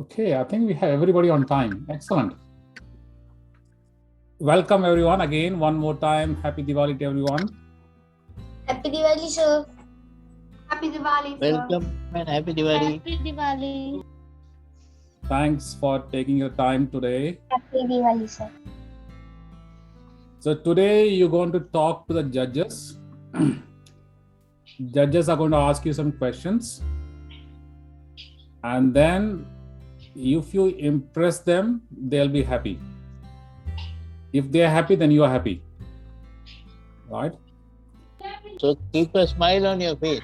Okay, I think we have everybody on time. Excellent. Welcome everyone again, one more time. Happy Diwali to everyone. Happy Diwali, sir. Happy Diwali, sir. Welcome and Happy Diwali. Happy Diwali. Thanks for taking your time today. Happy Diwali, sir. So today you're going to talk to the judges. Judges are going to ask you some questions. And then if you impress them, they'll be happy. If they're happy, then you are happy. Right? So keep a smile on your face.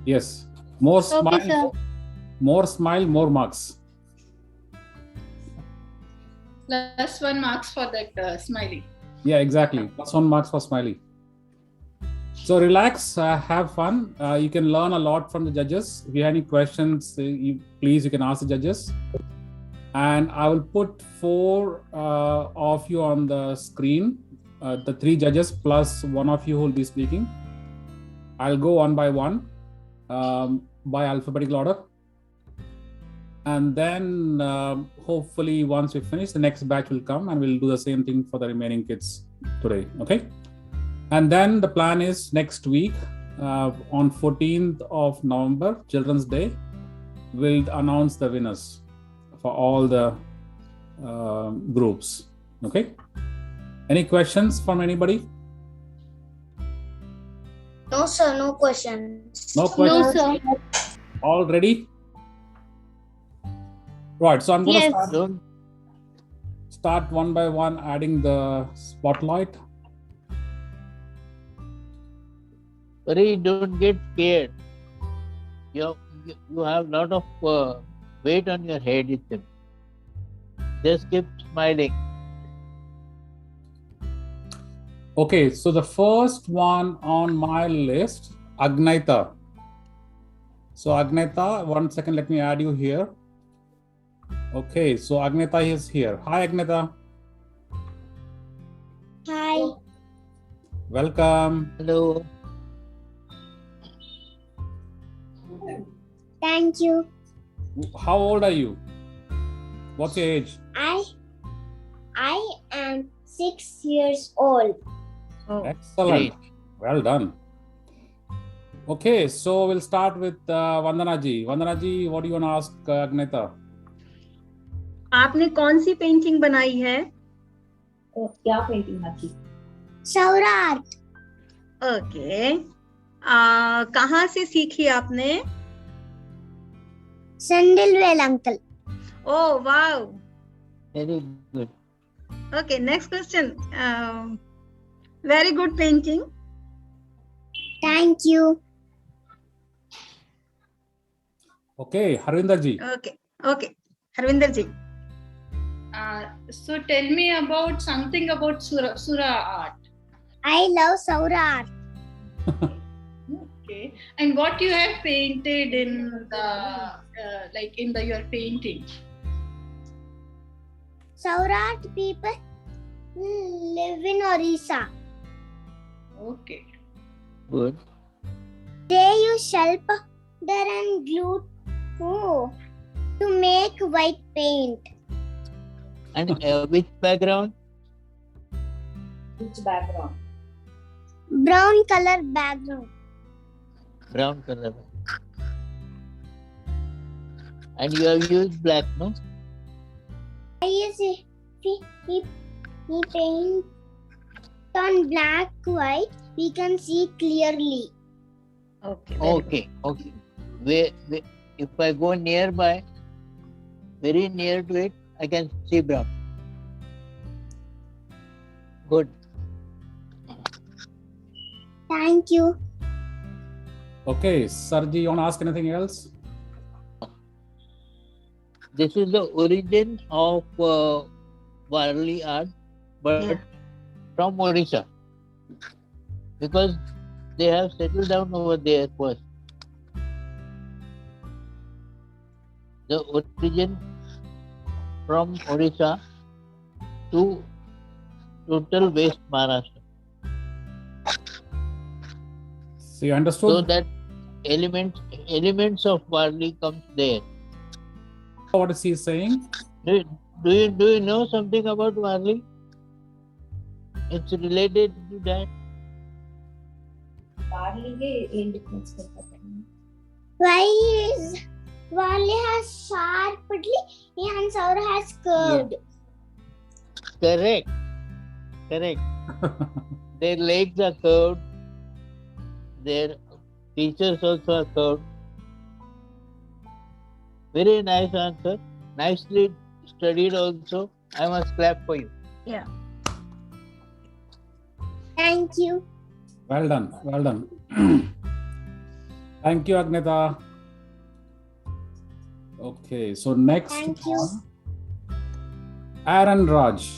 Yes. More smile, Okay, sir. more smile, more marks. +1 marks for that smiley. Yeah, exactly. +1 marks for smiley. So relax, have fun. You can learn a lot from the judges. If you have any questions, please you can ask the judges. And I will put 4 of you on the screen, the 3 judges plus one of you who will be speaking. I'll go one by one by alphabetical order. And then hopefully once we finish, the next batch will come and we'll do the same thing for the remaining kids today, okay? And then the plan is next week on 14th of November, Children's Day, we'll announce the winners for all the groups, okay? Any questions from anybody? No, sir. No questions. No questions? No, sir. All ready? Right, so I'm going Yes. to Don't start one by one adding the spotlight. worry, don't get scared. You have a lot of weight on your head, it seems. Just keep smiling. Okay, so the first one on my list, Agnaita. So Agnaita, 1 second, let me add you here. Okay, so Agnaita is here. Hi, Agnaita. Hi. Welcome. Hello. Thank you. How old are you? What's your age? I am 6 years old. Excellent. Well done. Okay, so we'll start with Vandana ji. Vandana ji, what do you want to ask Agnaita? आपने कौन सी painting बनाई है? क्या painting आती? Saura art. Okay. कहाँ से सीखी आपने? Sandalwell uncle. Oh wow. Very good. Okay, next question. Very good painting. Thank you. Okay, Harvinder ji. Okay okay, Harvinder ji. So tell me about something about Sura art. I love Saura art. Okay. And what you have painted in the your painting? Saura art people live in Orissa. Okay. Good. They use shell powder and glue to make white paint. And which background? Which background? Brown color background. Brown color. And you have used black, no? He paint on black white. We can see clearly. Okay. Okay. If I go nearby, very near to it, I can see brown. Good. Thank you. Okay, Sarji, you want to ask anything else? This is the origin of Varli art, but Yeah. from Orissa. Because they have settled down over there first. The origin from Orissa to total West Maharashtra. So you understood? So that elements of Varli comes there. What is he saying? Do you know something about Varli? It's related to that. Warli के and difference कर पता नहीं. Why is Wally has sharply and Saura has curved? Correct. Their legs are curved. Their features also are curved. Very nice answer. Nicely studied also. I must clap for you. Yeah. Thank you. Well done. Thank you, Agneta. Okay, so next Thank you. one, Aaron Raj.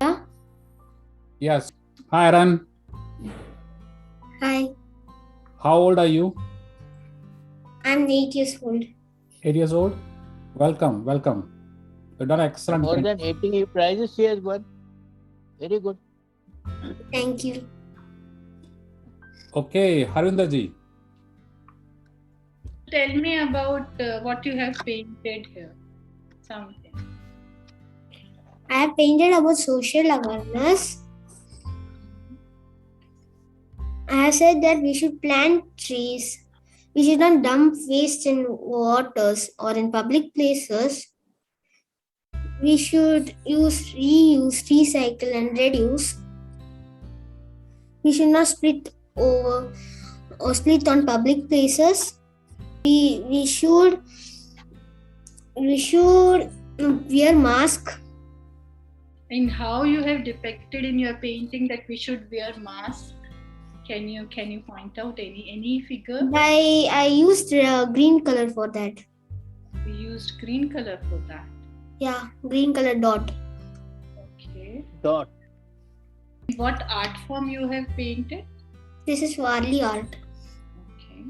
Yeah? Yes. Hi, Aaron. Hi, How old are you? I'm 8 years old. 8 years old. Welcome. You've done excellent. More than 80 prizes she has won. Very good. Thank you. Okay, Harinder ji. Tell me about what you have painted here. Something. I have painted about social awareness. I have said that we should plant trees. We should not dump waste in waters or in public places. We should reuse, recycle, and reduce. We should not split on public places. We should wear mask. And how you have depicted in your painting that we should wear mask? Can you point out any figure? I used green color for that. We used green color for that. Yeah, green color dot. Okay. Dot. What art form you have painted? This is Warli art. Okay.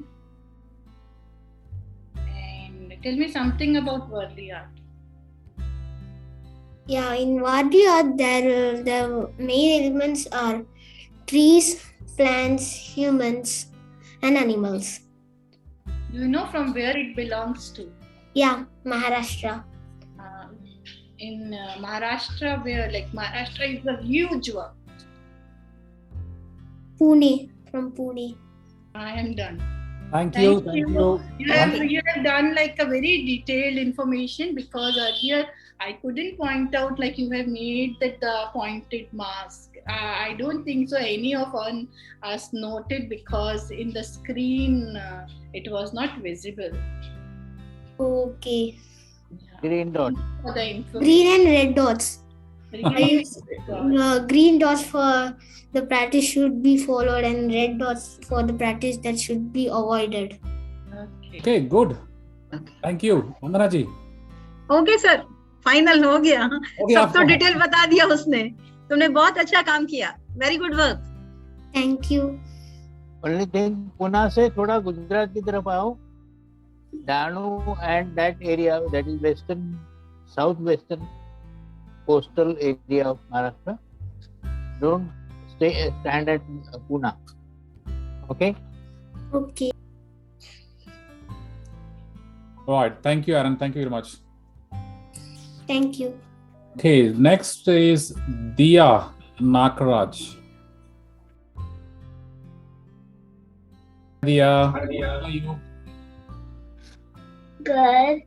And tell me something about Warli art. Yeah, in Warli art, the main elements are trees, plants, humans, and animals. Do you know from where it belongs to? Yeah, Maharashtra. In Maharashtra, where like Maharashtra is a huge one. Pune, from Pune. I am done. Thank you. You have done like a very detailed information, because earlier I couldn't point out like you have made that the pointed mask. I don't think so any of us noted, because in the screen it was not visible. Okay. Green dot. For the information. Green and red dots. Green. Green dots for the practice should be followed, and red dots for the practice that should be avoided. Okay, good. Thank you, Vandana ji. Okay sir, final हो गया. Okay, सब तो आपको- detail बता दिया उसने. तुमने बहुत अच्छा काम किया. Very good work. Thank you. Only thing, Pune से थोड़ा गुजरात की तरफ आओ. Danu and that area, that is southwestern coastal area of Maharashtra. Don't stand at Pune. Okay? Okay. All right. Thank you, Aaron. Thank you very much. Thank you. Okay, next is Diya Nakaraj. Diya, how are you? Good.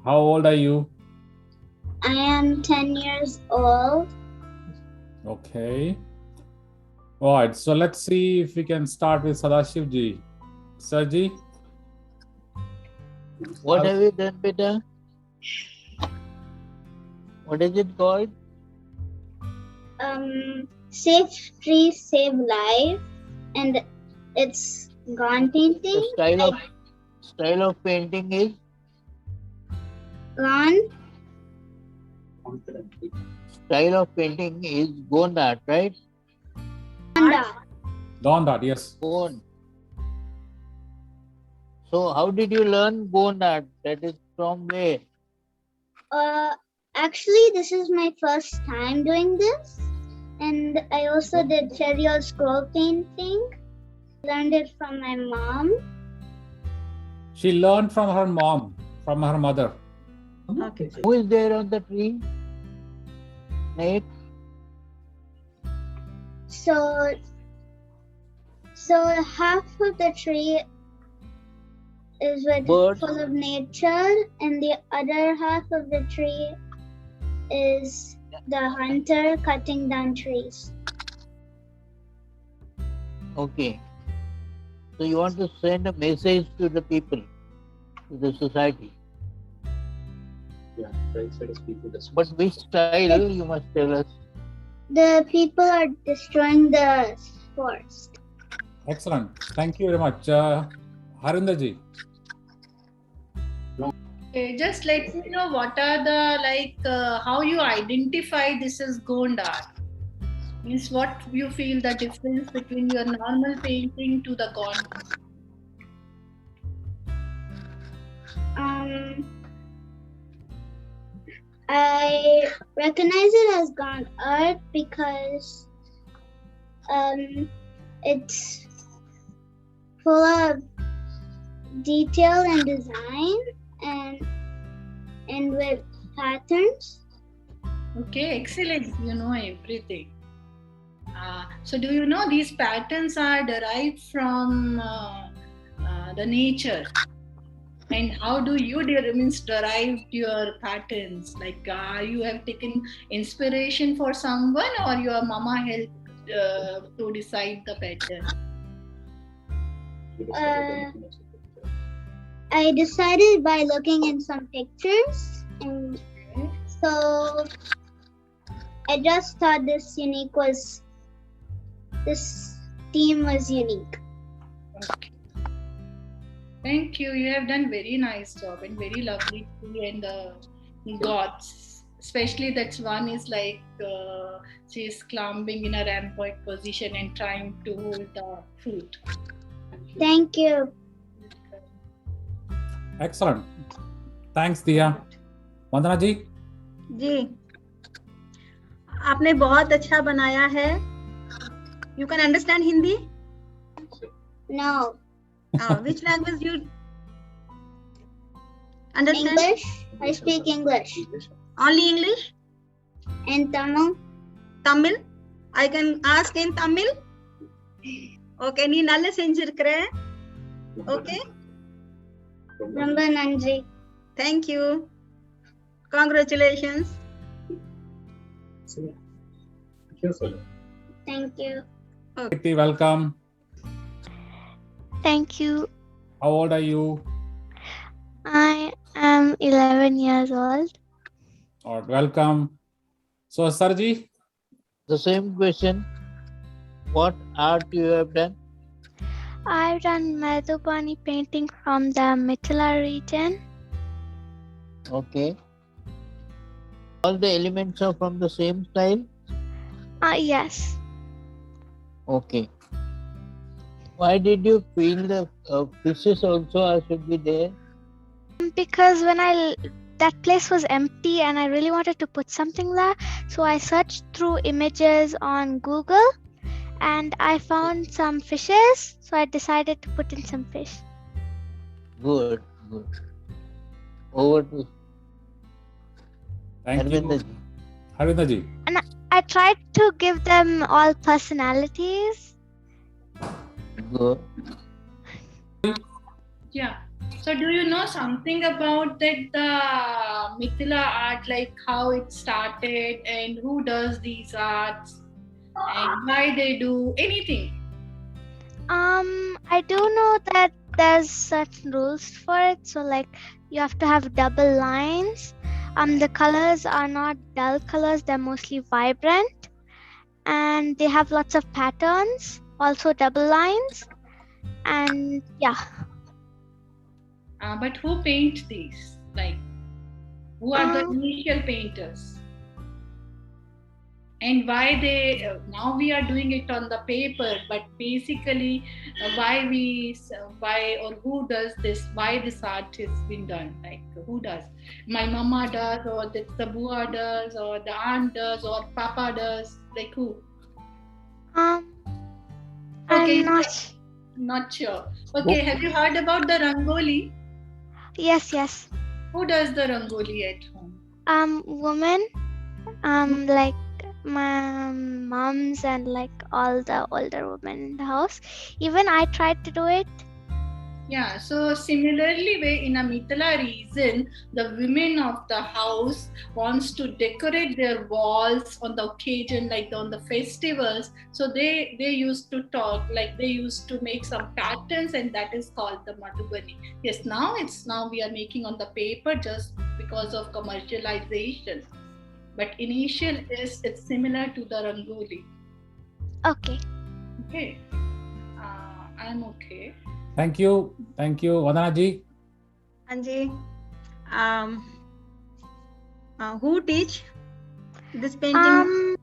How old are you? I am 10 years old. Okay. All right. So let's see if we can start with Sadashiv ji. Sir ji. What have you done, beta? What is it called? Save trees, save life, and it's gone painting. The style of painting is Gone. Gond art, right? Dawn that, yes. Gond. So how did you learn Gond art? That is from where? Actually, this is my first time doing this, and I also did cherry scroll painting. Learned it from my mom. She learned from her mom, from her mother. Okay. Who is there on the tree? Snake? So half of the tree is Birds. full of nature, and the other half of the tree is the hunter cutting down trees. Okay. So you want to send a message to the people, to the society. Yeah, right side is people. But which style you must tell us. The people are destroying the forest. Excellent. Thank you very much. Harinder ji. Okay, just let me know what are the how you identify this as Gond art. Means what you feel the difference between your normal painting to the Gond. I recognize it as Gond art because it's full of detail and design and with patterns. Okay, excellent. You know everything. So do you know these patterns are derived from the nature? And how do you derive your patterns? Like you have taken inspiration for someone, or your mama helped to decide the pattern? I decided by looking in some pictures, and so I just thought this theme was unique. Okay. Thank you. You have done very nice job and very lovely tree and the gods. Especially that one is like she is climbing in a rampart position and trying to hold the fruit. Thank you. Excellent. Thanks, Diya. Vandana ji. जी आपने बहुत अच्छा बनाया है. You can understand Hindi? No. Which language you understand? English. I speak English Only English? and Tamil. Tamil? I can ask in Tamil? Okay, நீ நல்லா செஞ்சிருக்கற. Okay? Romba nandri. Thank you. Congratulations. Thank you. Kitty, welcome. Thank you. How old are you? I am 11 years old. Or welcome. So, Sarji, The same question. What art you have done? I've done Madhubani painting from the Mithila region. Okay. All the elements are from the same style? Yes. Okay. Why did you feel the fishes also should be there? Because when that place was empty and I really wanted to put something there, so I searched through images on Google and I found some fishes, so I decided to put in some fish. Good, good. Over to thank Arvind you. ji. Harinder ji. I tried to give them all personalities. Good. Yeah. So do you know something about that the Mithila art, like how it started and who does these arts and why they do anything? I do know that there's certain rules for it. So like you have to have double lines. The colors are not dull colors, they're mostly vibrant. And they have lots of patterns, also double lines. And yeah. But who paint these? Like, who are the initial painters? And why they, now we are doing it on the paper, but basically why or who does this, why this art has been done? Like, who does? My mama does, or the Bua does, or the aunt does, or Papa does, like who? Okay, Not sure. Okay, have you heard about the Rangoli? Yes, yes. Who does the rangoli at home? Women, like my moms and like all the older women in the house. Even I tried to do it. Yeah, so similarly, in a Mithila region, the women of the house wants to decorate their walls on the occasion, like on the festivals. So they used to talk, like they used to make some patterns, and that is called the Madhubani. Yes, now we are making on the paper just because of commercialization. But initial it's similar to the Rangoli. Okay. Okay, I'm okay. Thank you, Vandana ji. Anji, who teach this painting?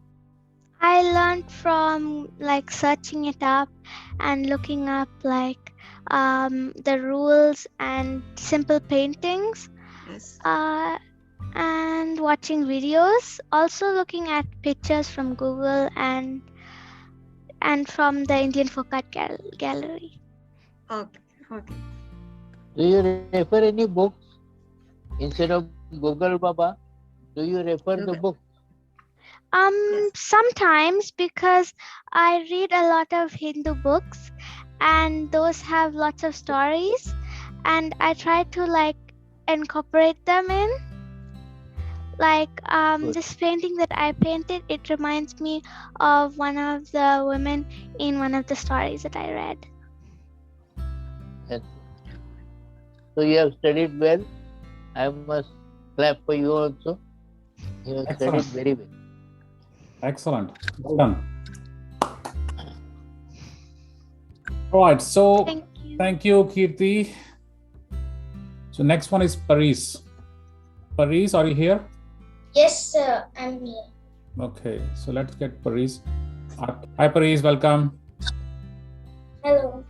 I learned from like searching it up and looking up like the rules and simple paintings. Yes. And watching videos, also looking at pictures from Google and from the Indian Folk Art Gallery. Okay. Do you refer any books instead of Google, Baba? Do you refer the book? Sometimes, because I read a lot of Hindu books and those have lots of stories, and I try to like incorporate them in. Like this painting that I painted, it reminds me of one of the women in one of the stories that I read. Yes. So you have studied well. I must clap for you also. You have studied very well. Excellent. Well done. All right. So thank you, Kirti. So next one is Paris. Paris, are you here? Yes, sir, I'm here. Okay. So let's get Paris. Hi, Paris. Welcome. Hello.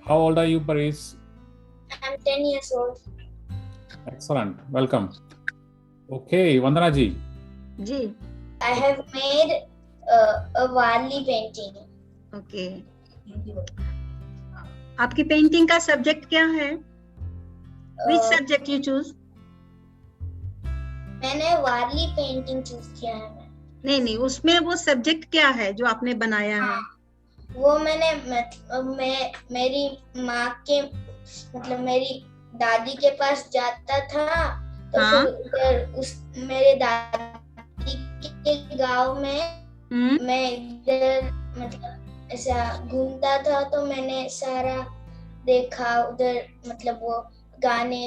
How old are you, Paris? I'm 10 years old. Excellent. Welcome. Okay, Vandana ji. Ji. I have made a Varli painting. Okay. आपकी painting का subject क्या है? Which subject you choose? मैंने वारली painting choose किया है। नहीं, उसमें वो सब्जेक्ट क्या है जो आपने बनाया है? वो मैंने मेरी माँ के मतलब मेरी दादी के पास जाता था, तो फिर उधर मेरे दादी के गांव में मैं इधर मतलब ऐसा घूमता था, तो मैंने सारा देखा उधर, मतलब वो गाने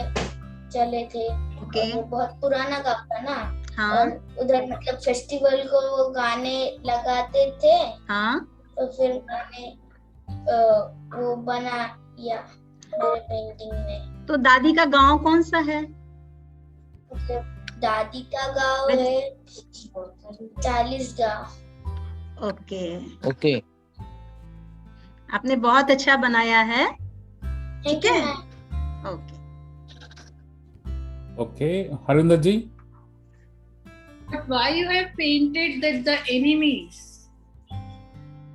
चले थे। वो बहुत पुराना गाँव था ना। और उधर मतलब फेस्टिवल को वो गाने लगाते थे। तो फिर मैंने वो बनाया मेरे पेंटिंग में। तो दादी का गांव कौन सा है? मतलब दादी का गांव है 40 गांव। ओके। आपने बहुत अच्छा बनाया है। ठीक है। Okay, Harinder ji. But why you have painted that the enemies?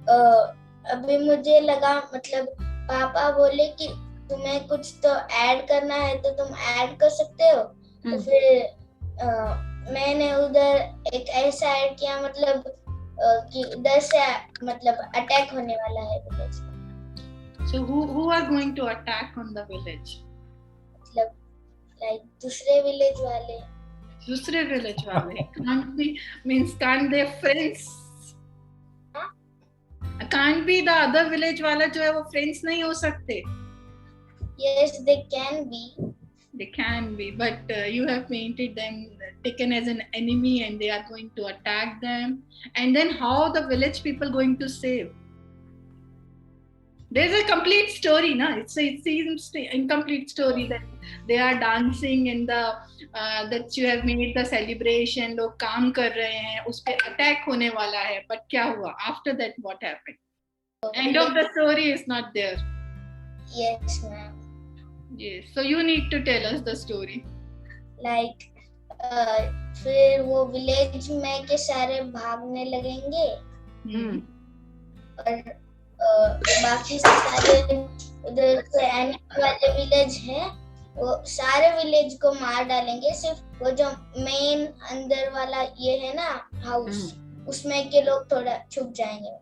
अभी मुझे लगा, मतलब पापा बोले कि तुम्हें कुछ तो ऐड करना है तो तुम ऐड कर सकते हो। तो फिर मैंने उधर एक ऐसा ऐड किया, मतलब कि उधर से मतलब अटैक होने वाला है village. So who are going to attack on the village? मतलब like दूसरे विलेज वाले। दूसरे विलेज वाले can't be, means can't they friends? Can't be the other village वाला जो है वो friends नहीं हो सकते? Yes, they can be. They can be, but you have painted them taken as an enemy, and they are going to attack them. And then how the village people going to save? There's a complete story, na? It seems incomplete story that they are dancing in the that you have made the celebration. लोग काम कर रहे हैं, उस पे attack होने वाला है. But क्या हुआ? After that, what happened? End of the story is not there. Yes, ma'am. Yes. So you need to tell us the story. Like फिर वो विलेज में के सारे भागने लगेंगे। और बाकी सारे उधर से एनिमल वाले विलेज हैं, वो सारे विलेज को मार डालेंगे, सिर्फ वो जो मेन अंदर वाला ये है ना हाउस, उसमें के लोग थोड़ा छुप जाएंगे।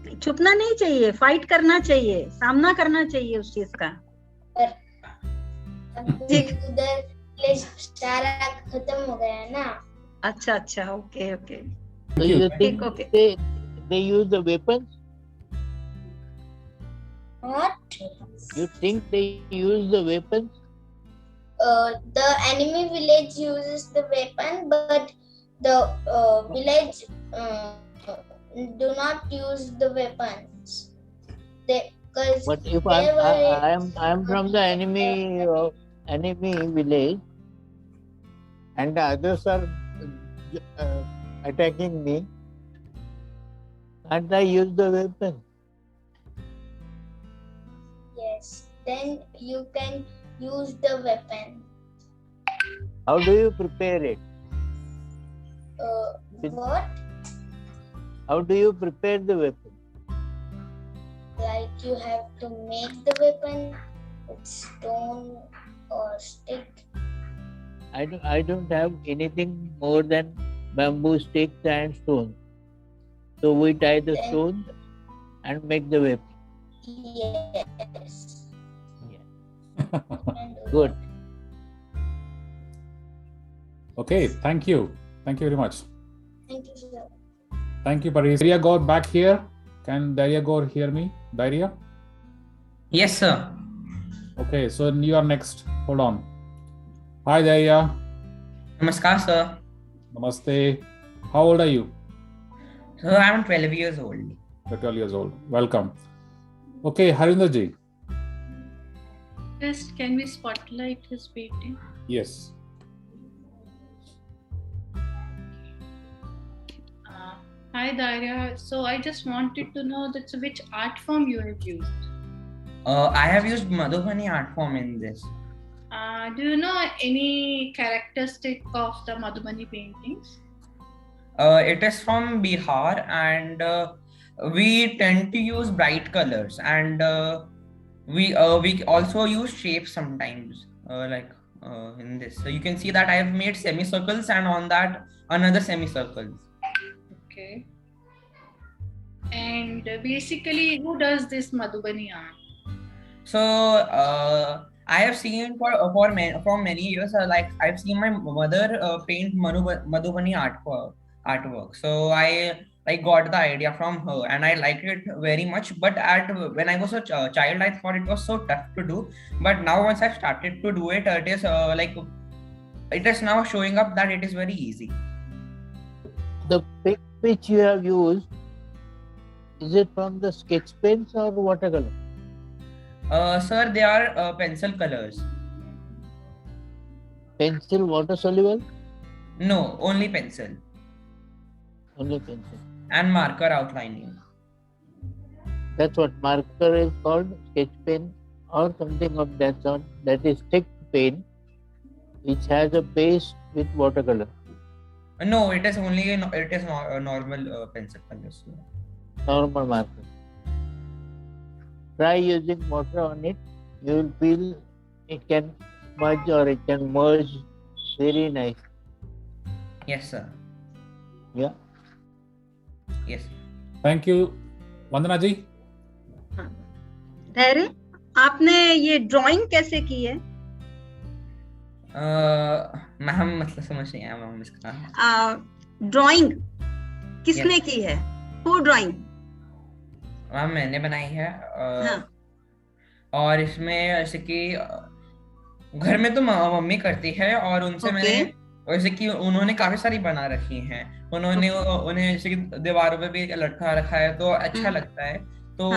मतलब छुपना नहीं चाहिए, फाइट करना चाहिए, सामना करना चाहिए उस चीज का। उधर विलेज सारा खत्म हो गया है ना। अच्छा अच्छा, okay okay. So you think Okay. they use the weapons? What? You think they use the weapons? The enemy village uses the weapon, but the village do not use the weapons. Because But if they were I am from the enemy village, and the others are attacking me, can't I use the weapon? yes, then you can use the weapon. How do you prepare it? What? How do you prepare the weapon? Like you have to make the weapon with stone or stick. I don't have anything more than bamboo sticks and stones. So we tie the Then- stones and make the weapon. Yes. Good. Okay, thank you. Thank you very much. Thank you, sir. Thank you, Paris. Daria Gaur back here. Can Daria Gaur hear me? Daria? Yes, sir. Okay, so you are next. Hold on. Hi, Daria. Namaskar, sir. Namaste. How old are you? So I'm 12 years old. You're 12 years old. Welcome. Okay, Harinder ji. Just can we spotlight his painting? Yes. Hi Daria. So I just wanted to know that which art form you have used. I have used Madhubani art form in this. Do you know any characteristic of the Madhubani paintings? It is from Bihar, and we tend to use bright colors, and we also use shapes sometimes, in this. So you can see that I have made semicircles, and on that another semicircles. Okay. And basically, who does this Madhubani art? So I have seen for many years. I've seen my mother paint Madhubani artwork. So I got the idea from her, and I liked it very much. But when I was a child, I thought it was so tough to do. But now once I've started to do it, it is now showing up that it is very easy. The pick which you have used, is it from the sketch pens or watercolor? Sir, they are pencil colors. Pencil water soluble? No, only pencil. Only pencil. And marker outlining. That's what marker is called, sketch pen or something of that sort. That is thick pen which has a base with watercolor. No, it is normal pencil colors. Normal marker. Try using water on it. You will feel it can smudge or it can merge very nice. Yes, sir. Yeah. Yes. Thank you. Vandana ji. धैर्य, आपने ये drawing कैसे की है? Ma'am मतलब समझ नहीं आया मैम इसका। ड्राइंग किसने की है? Who drawing? मैम मैंने बनाई है। हाँ. और इसमें ऐसे कि घर में तो मम्मी करती है, और उनसे मैंने वैसे कि उन्होंने काफी सारी बना रखी हैं। उन्होंने उन्हें जैसे कि दीवारों पे भी लटका रखा है, तो अच्छा लगता है। तो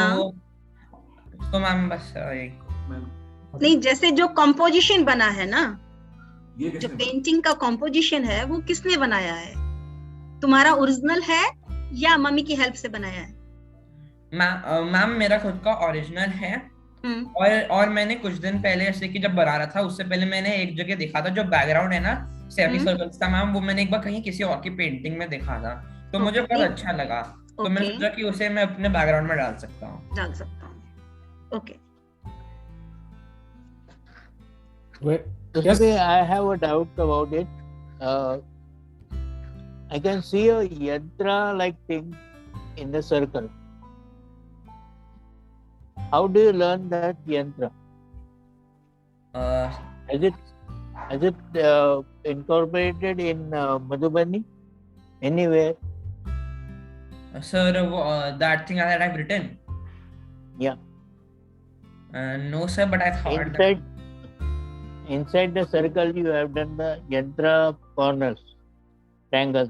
मैम बस नहीं, जैसे जो कंपोजिशन बना है ना, जो पेंटिंग का कंपोजिशन है वो किसने बनाया है? तुम्हारा ओरिजिनल है या मम्मी की हेल्प से बनाया है? मैम मेरा खुद का ओरिजिनल है। और मैंने कुछ दिन पहले ऐसे कि जब बना रहा था, उससे पहले मैंने एक जगह देखा था, जो बैकग्राउंड है ना सेमी सर्कल्स का मैम, वो मैंने एक बार कहीं किसी और की पेंटिंग में देखा था, तो मुझे बहुत अच्छा लगा। तो मैंने सोचा कि उसे मैं अपने बैकग्राउंड में डाल सकता हूँ। Okay. Wait. Yes. Yes. I have a doubt about it. I can see a yantra-like thing in the circle. How do you learn that yantra? Is it incorporated in Madhubani anywhere? Sir, that thing that I've written. Yeah. No, sir, but I thought inside the circle you have done the yantra corners, triangles.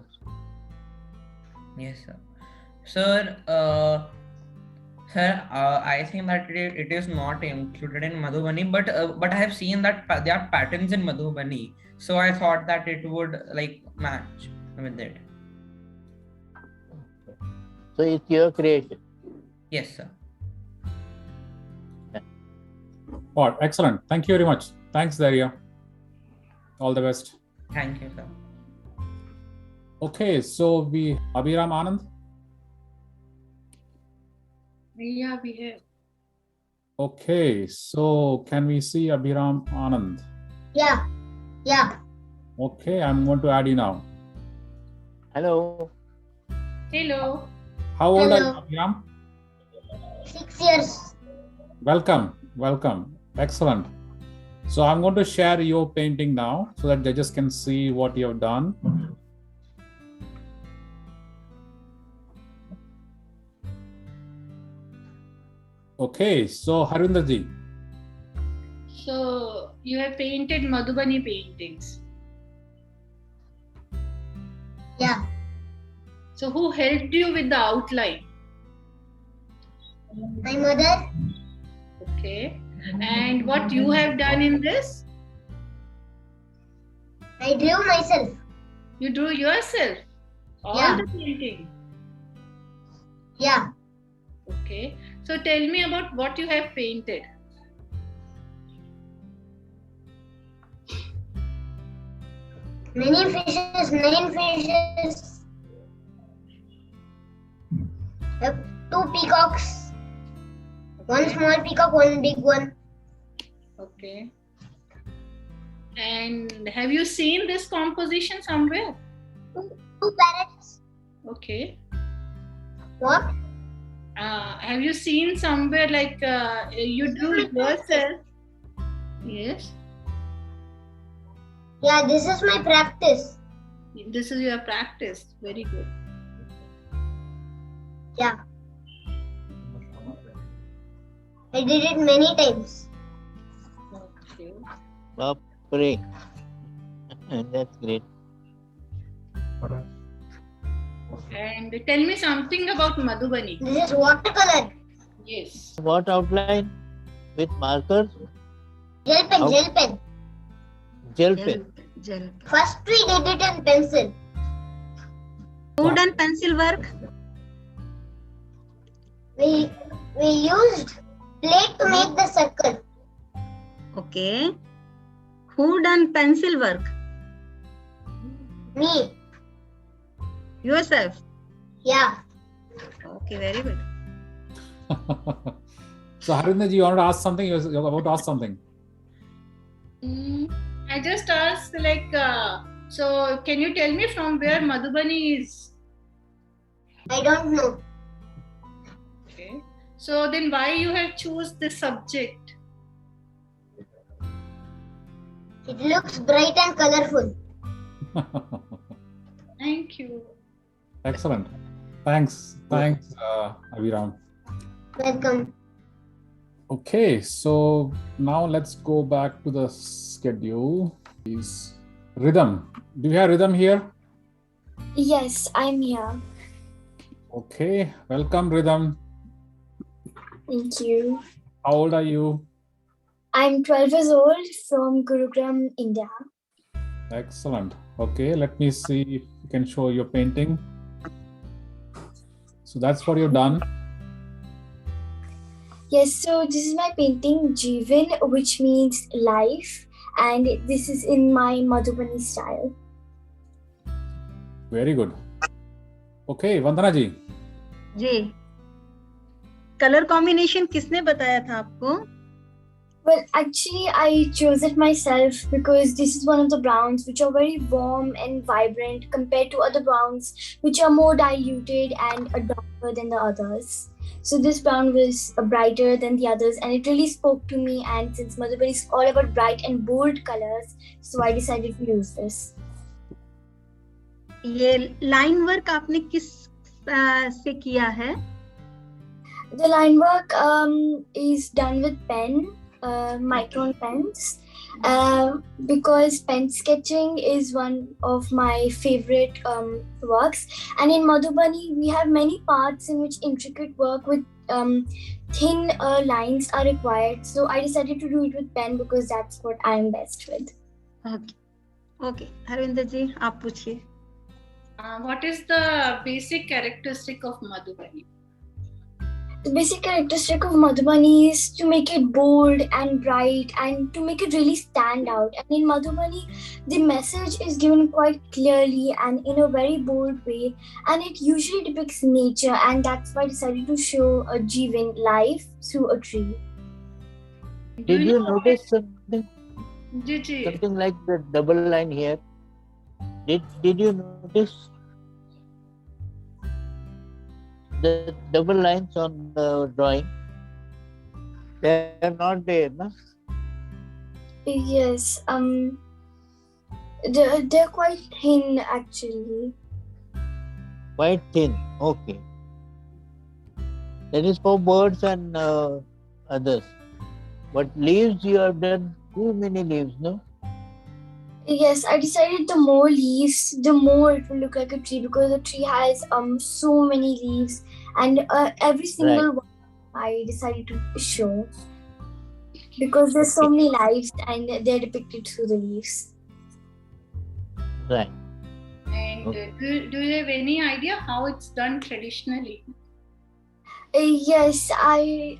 Yes, sir. Sir, I think that it is not included in Madhubani, but I have seen that there are patterns in Madhubani, so I thought that it would like match with it. So it's your creation. Yes, sir. Oh, excellent. Thank you very much. Thanks, Daria. All the best. Thank you, sir. Okay, so we Abhiram Anand. Yeah, we have. Okay, so can we see Abhiram Anand? Yeah. Okay, I'm going to add you now. Hello. Hello. How old are you, Hello. Abhiram? 6 years. Welcome. Excellent. So I'm going to share your painting now so that judges can see what you have done. Okay, so Harinder ji. So you have painted Madhubani paintings. Yeah. So who helped you with the outline? My mother. Okay. And what you have done in this? I drew myself. You drew yourself? All Yeah. the painting? Yeah. Okay. So tell me about what you have painted. Many fishes, 9 fishes. 2 peacocks. 1 small peacock, 1 big one. Okay. And have you seen this composition somewhere? 2 parrots. Okay. What? Have you seen somewhere like you drew yourself? Yes. Yeah, this is my practice. This is your practice. Very good. Yeah. I did it many times. Okay. Bapre. That's great. And tell me something about Madhubani. This is watercolor. Yes. What outline? With markers? Gel pen, How- gel pen. Gel pen. Gel. First we did it in pencil. Who done pencil work? We used plate to make the circle. Okay. Who done pencil work? Me. Yourself. Yeah. Okay, very good. So Harinder ji, you wanted to ask something? You're about to ask something. I just asked so can you tell me from where Madhubani is? I don't know. Okay. So then why you have choose this subject? It looks bright and colorful. Thank you. Excellent. Thanks, Abhiram. Welcome. Okay, so now let's go back to the schedule. Please. Rhythm. Do you have Rhythm here? Yes, I'm here. Okay, welcome Rhythm. Thank you. How old are you? I'm 12 years old from Gurugram, India. Excellent. Okay, let me see if you can show your painting. So that's what you've done. Yes, so this is my painting Jeevan, which means life, and this is in my Madhubani style. Very good. Okay, Vandana ji. Ji colour combination किसने बताया था आपको? Well, actually, I chose it myself because this is one of the browns which are very warm and vibrant compared to other browns which are more diluted and darker than the others. So this brown was brighter than the others and it really spoke to me, and since Madhubani is all about bright and bold colors, so I decided to use this. ये line work आपने किस से किया है? The line work is done with pen, micron pens, because pen sketching is one of my favorite works. And in Madhubani, we have many parts in which intricate work with thin lines are required. So I decided to do it with pen because that's what I am best with. Okay. Harvinder ji, आप पूछिए. What is the basic characteristic of Madhubani? The basic characteristic of Madhubani is to make it bold and bright and to make it really stand out. And in Madhubani, the message is given quite clearly and in a very bold way. And it usually depicts nature, and that's why I decided to show a Jeevan life through a tree. Did you notice something? Something like the double line here. Did you notice the double lines on the drawing? They are not there, no? Yes, they're quite thin actually. Quite thin, okay. That is for birds and others. But leaves, you have done too many leaves, no? Yes, I decided the more leaves, the more it will look like a tree, because the tree has so many leaves, and every single one I decided to show because there's so many lives and they're depicted through the leaves. Right. And do you have any idea how it's done traditionally? Yes, I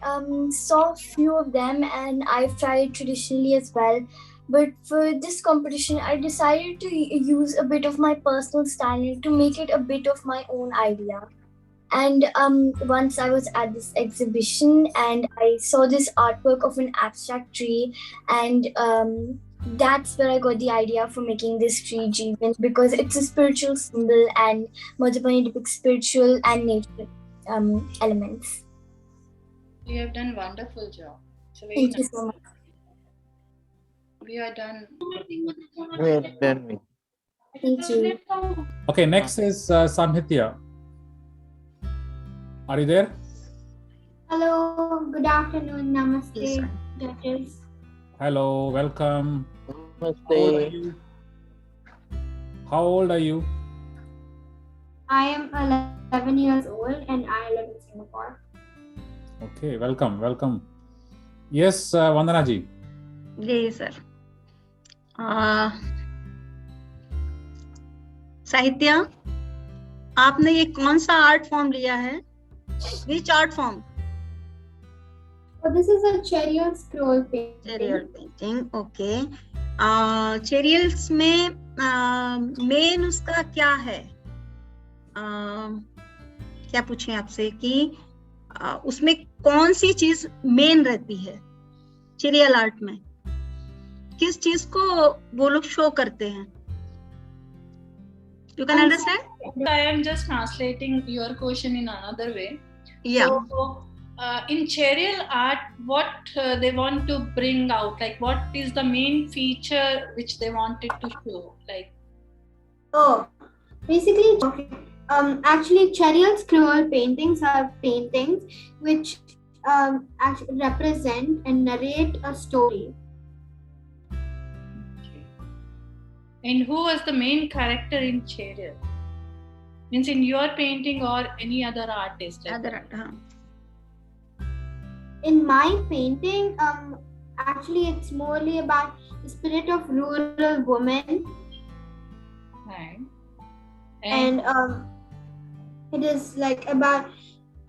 saw a few of them and I've tried traditionally as well. But for this competition, I decided to use a bit of my personal style to make it a bit of my own idea. And once I was at this exhibition and I saw this artwork of an abstract tree, and that's where I got the idea for making this tree Jeevan, because it's a spiritual symbol and Madhubani depicts spiritual and nature elements. You have done a wonderful job. So Thank you so much. We are done. We are done. Thank you. Okay, next is Samhitya. Are you there? Hello, good afternoon. Namaste, judges. Hello, welcome. Namaste. How old are you? I am 11 years old and I live in Singapore. Okay, welcome. Yes, Vandana ji. Yes, sir. साहित्या, आपने ये कौन सा art form लिया है? Which art form? So this is a chariot scroll painting. Chariot painting, okay. Chariots में main उसका क्या है? क्या पूछें आपसे कि उसमें कौन सी चीज मेन रहती है चेरियल आर्ट में? किस चीज को वो लोग शो करते हैं? You can understand? I am just translating your question in another way. Yeah. So, in chariot art, what they want to bring out, like what is the main feature which they wanted to show, like? Oh, basically, actually, chariot scroll paintings are paintings which actually represent and narrate a story. And who was the main character in Chariot? Means in your painting or any other artist? In my painting, actually it's morely about the spirit of rural women. Right. And it is like about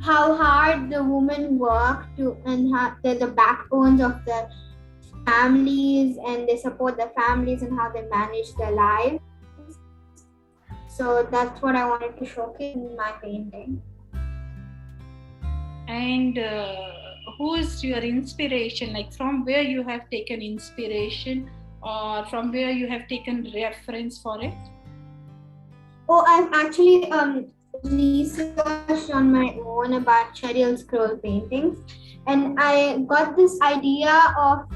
how hard the women work to, and how they're the backbones of the families, and they support the families and how they manage their lives. So that's what I wanted to showcase in my painting. And who is your inspiration? Like from where you have taken inspiration, or from where you have taken reference for it? Oh, I've actually researched on my own about Cheryl scroll paintings, and I got this idea of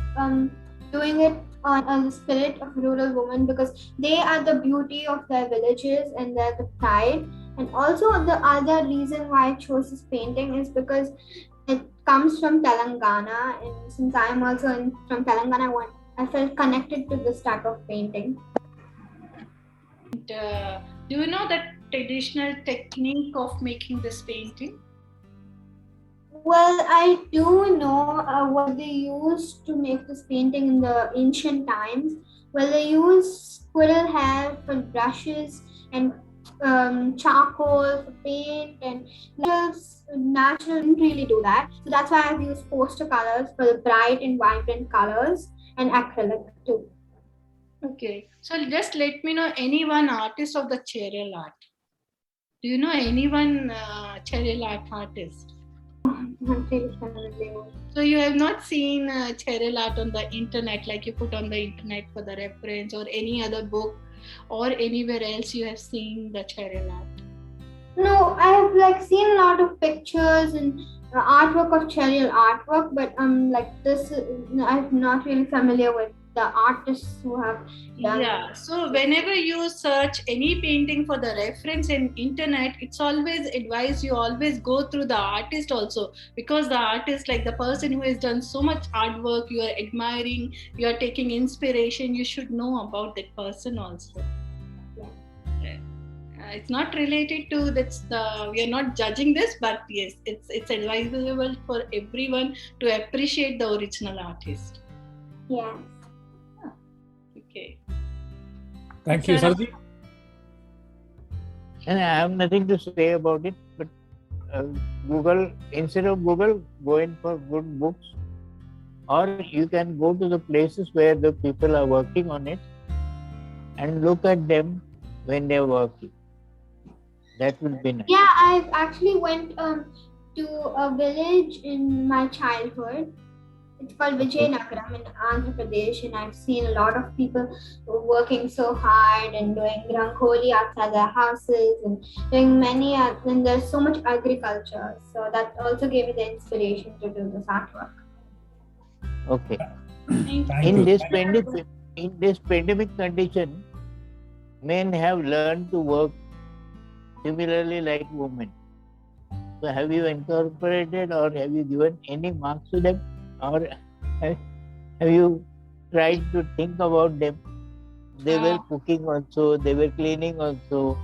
doing it on the spirit of rural women, because they are the beauty of their villages and they're the pride. And also the other reason why I chose this painting is because it comes from Telangana, and since I'm also from Telangana, I felt connected to this type of painting. And, do you know the traditional technique of making this painting? Well, I do know what they used to make this painting in the ancient times. Well, they used squirrel hair for brushes and charcoal for paint, and natural didn't really do that. So that's why I've used poster colors for the bright and vibrant colors, and acrylic too. Okay, so just let me know any one artist of the Cheryl art. Do you know anyone Cheryl art artist? So you have not seen Cheryl art on the internet, like you put on the internet for the reference, or any other book, or anywhere else you have seen the Cheryl art? No, I have seen a lot of pictures and artwork of Cheryl artwork, but this, I'm not really familiar with the artists who have done. Yeah, so whenever you search any painting for the reference in internet, it's always advised you always go through the artist also, because the artist, like the person who has done so much artwork, you are admiring, you are taking inspiration, you should know about that person also. It's not related to we are not judging this, but yes, it's advisable for everyone to appreciate the original artist. Yeah. Okay. Thank you, Sarji. And I have nothing to say about it, but Google, instead of Google, go in for good books, or you can go to the places where the people are working on it and look at them when they're working. That would be nice. Yeah, I've actually went to a village in my childhood. It's called Vijayanagaram in Andhra Pradesh, and I've seen a lot of people working so hard and doing rangoli outside their houses and doing and there's so much agriculture. So that also gave me the inspiration to do this artwork. Okay. In this pandemic condition, men have learned to work similarly like women. So have you incorporated or have you given any marks to them? Or have you tried to think about them? They were cooking also, they were cleaning also.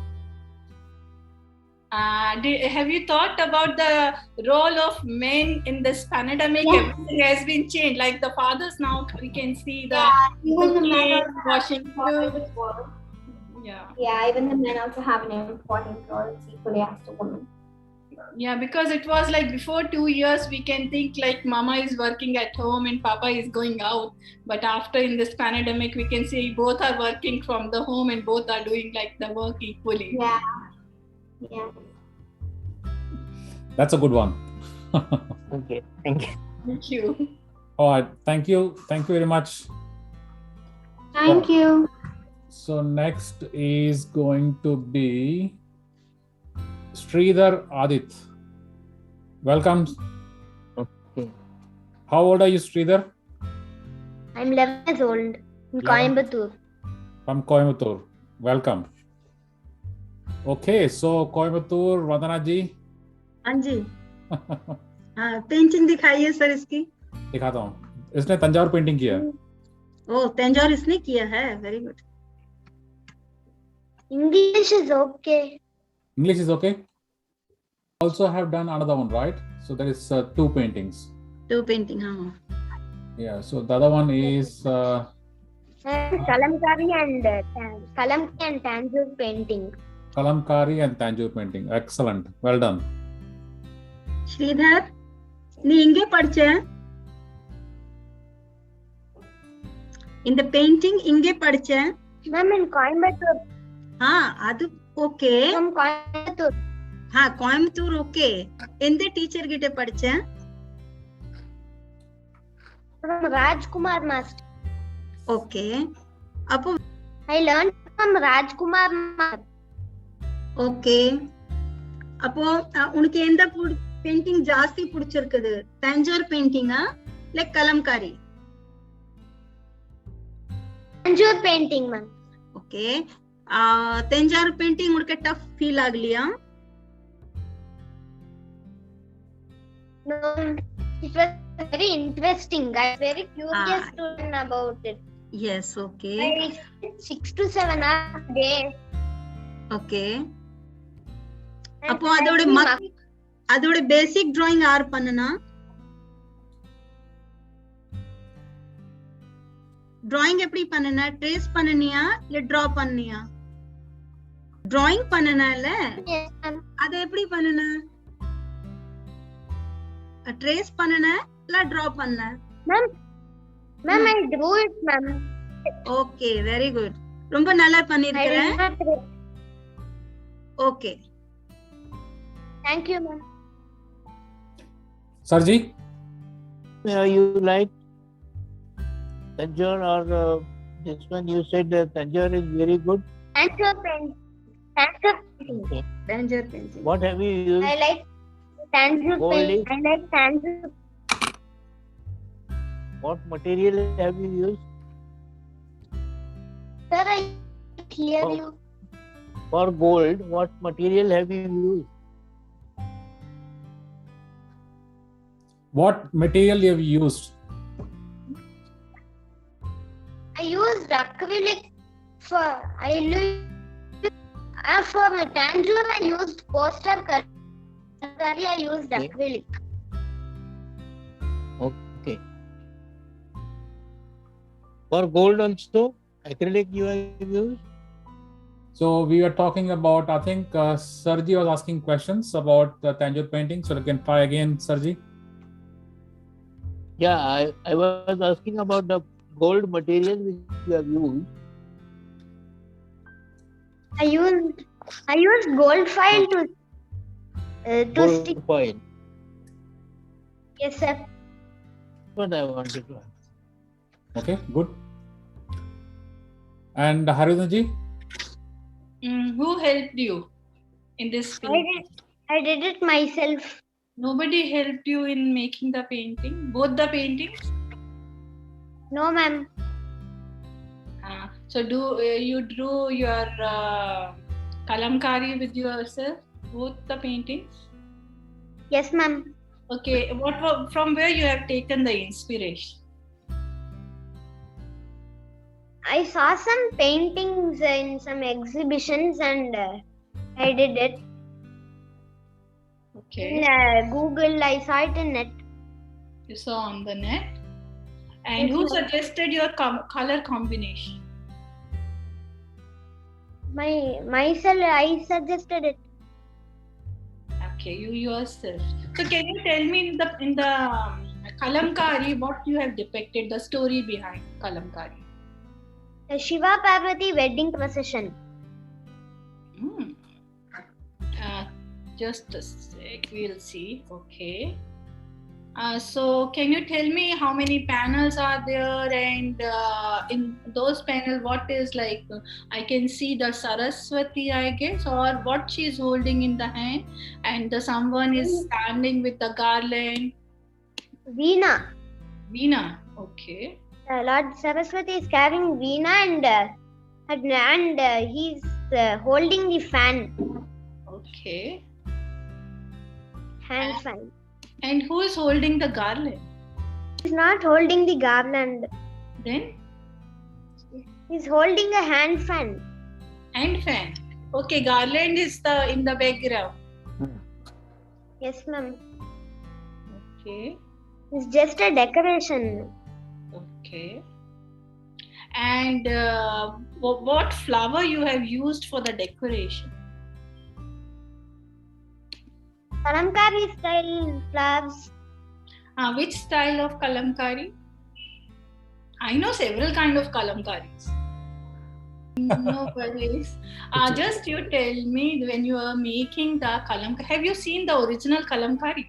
Have you thought about the role of men in this pandemic? Yeah. Everything has been changed. Like the fathers now, we can see the Even the men cooking, washing food. Yeah, even the men also have an important role equally as the women. Yeah, because it was like before 2 years, we can think like mama is working at home and papa is going out. But after in this pandemic, we can see both are working from the home and both are doing like the work equally. Yeah. That's a good one. Okay, thank you. Thank you. All right, thank you very much. Thank you. So next is going to be Sridhar Adit. Welcome. Okay. How old are you, Sridhar? I'm 11 years old in Coimbatore. From Coimbatore. Welcome. Okay, so Coimbatore, Vandana ji. हाँ जी, painting दिखाइए sir इसकी. दिखाता हूँ. इसने Thanjavur painting किया है. ओह, तंजावुर इसने किया है. Very good. English is okay. English is okay. Also have done another one, right? So there is 2 paintings. 2 painting, हाँ. Yeah. So the other one is Kalamkari and Tanjore painting. Kalamkari and Tanjore painting. Excellent. Well done. Sridhar, நீ எங்கே படிச்ச? இந்த painting எங்கே படிச்ச? Ma'am, in Coimbatore. அது okay. From Coimbatore. Coimbatore okay. எந்த teacher கிட்ட படிச்ச? From Rajkumar master. Okay. Appo I learned from Rajkumar master. Okay. அப்போ உனக்கு எந்த பெயிண்டிங் ஜாஸ்தி பிடிச்சிருக்குது? தஞ்சோர் பெயிண்டிங்கா இல்ல kalamkari? Tanjore painting ma'am. Okay. Thanjavur painting உனக்கு டஃப் ஃபீல் ஆகலையா? No, it was very interesting. I was very curious to learn about it. Yes, okay. I spent 6 to 7 hours a day. Okay. அப்போ அதோட பேசிக் டிராயிங் யார் பண்ணனா? டிராயிங் எப்படி பண்ணனா? ட்ரேஸ் பண்ணனியா இல்ல draw பண்ணியா? டிராயிங் பண்ணனால அத எப்படி பண்ணனா? ட்ரேஸ் பண்ணனா இல்ல டிரா பண்ண? Ma'am, I drew it, ma'am. Okay, very good. ரொம்ப நல்லா பண்ணிருக்கீங்க. Okay. Thank you, ma'am. Sarji? You like Tanjore or this one? You said Tanjore is very good. Tanjore painting. What have you used? I like Tanjore painting. I like Tanjore. What material have you used? Sir, I hear you. For gold, what material have you used? What material you have used? I used acrylic for Tanjore. I used poster color. I used acrylic. Okay. For gold also, acrylic you have used? So we were talking about, I think Sarji was asking questions about the Tanjore painting. So you can try again, Sarji. Yeah, I was asking about the gold material which you have used. I used gold foil to stick. Gold foil. Yes, sir. What I wanted to ask. Okay, good. And Harunji? Who helped you in this painting? I did it myself. Nobody helped you in making the painting? Both the paintings? No, ma'am. So you drew your kalamkari with yourself? Both the paintings? Yes, ma'am. Okay. From where you have taken the inspiration? I saw some paintings in some exhibitions and I did it. Okay. In Google, I saw it in net. You saw on the net. And who suggested your color combination? Myself, I suggested it. Okay, you yourself. So can you tell me in the kalamkari what you have depicted, the story behind kalamkari? The Shiva Parvati wedding procession. Just a sec, we'll see. Okay. So can you tell me how many panels are there, and in those panels what is like, I can see the Saraswati, I guess, or what she is holding in the hand, and someone is standing with the garland. Veena. Veena, okay. Lord Saraswati is carrying Veena and he's holding the fan. Okay. Hand fan. And who is holding the garland? He's not holding the garland. Then? He's holding a hand fan. Hand fan. Okay, garland is in the background. Yes, ma'am. Okay. It's just a decoration. Okay. And what flower you have used for the decoration? Kalamkari style flowers. Which style of kalamkari? I know several kind of kalamkaris. No worries. Just you tell me, when you are making the kalamkari, have you seen the original kalamkari?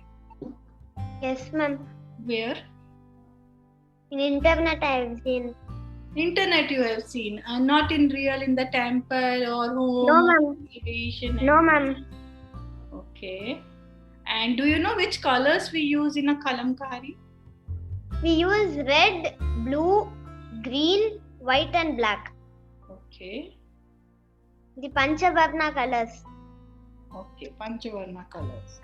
Yes, ma'am. Where? In internet I have seen. Internet you have seen, and not in real in the temple or home. No, ma'am. Exhibition. No, ma'am. Okay. And do you know which colors we use in a kalamkari? We use red, blue, green, white and black. Okay. The Panchavarna colors. Okay, Panchavarna colors.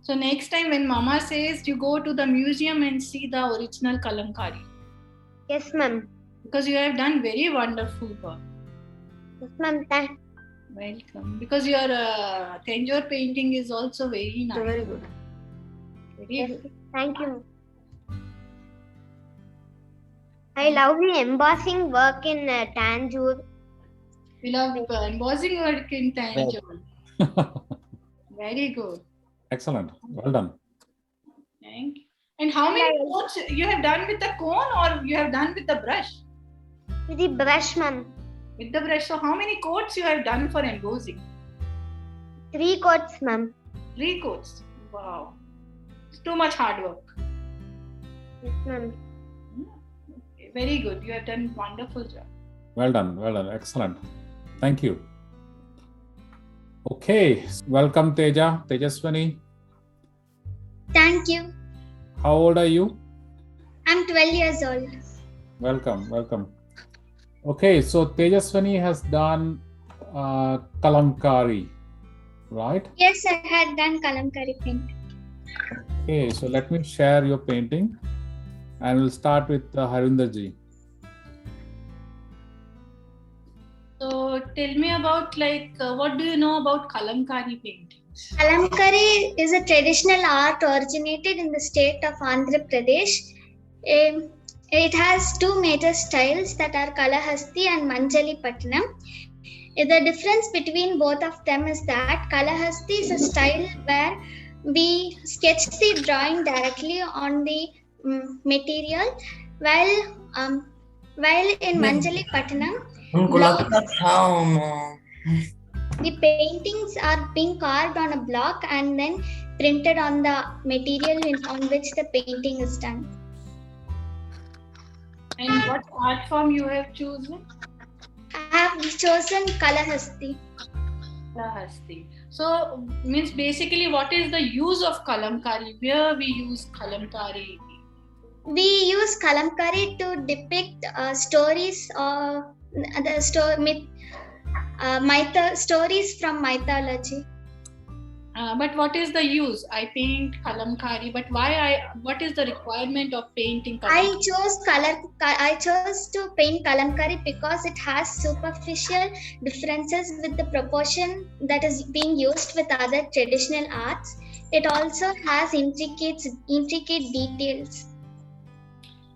So next time when Mama says you go to the museum and see the original kalamkari. Yes, ma'am. Because you have done very wonderful work. Yes, ma'am. Welcome. Because your Tanjore painting is also very nice. Very good. Very good. Thank you. I love the embossing work in Tanjore. We love embossing work in Tanjore. Very good. Excellent. Well done. Thank you. And how many coats you have done with the cone or you have done with the brush? With the brush, ma'am. With the brush. So how many coats you have done for embossing? 3 coats, ma'am. 3 coats. Wow. It's too much hard work. Yes, ma'am. Okay. Very good. You have done wonderful job. Well done. Well done. Excellent. Thank you. Okay. Welcome, Teja. Tejaswani. Thank you. How old are you? I'm 12 years old. Welcome. Welcome. Okay. So Tejaswani has done kalamkari, right? Yes, I had done kalamkari painting. Okay. So let me share your painting and we'll start with Harinder ji. So tell me about what do you know about kalamkari paintings? Kalamkari is a traditional art originated in the state of Andhra Pradesh. It has 2 major styles that are Kalahasti and Manjalipatnam. The difference between both of them is that Kalahasti is a style where we sketch the drawing directly on the material, while in Manjalipatnam, the paintings are being carved on a block and then printed on the material on which the painting is done. And what art form you have chosen? I have chosen Kalahasti. Kalahasti. So means basically what is the use of kalamkari? Where we use kalamkari? We use kalamkari to depict stories or stories from mythology. But what is the use? I paint kalamkari, but what is the requirement of painting kalamkari? I chose to paint kalamkari because it has superficial differences with the proportion that is being used with other traditional arts. It also has intricate details.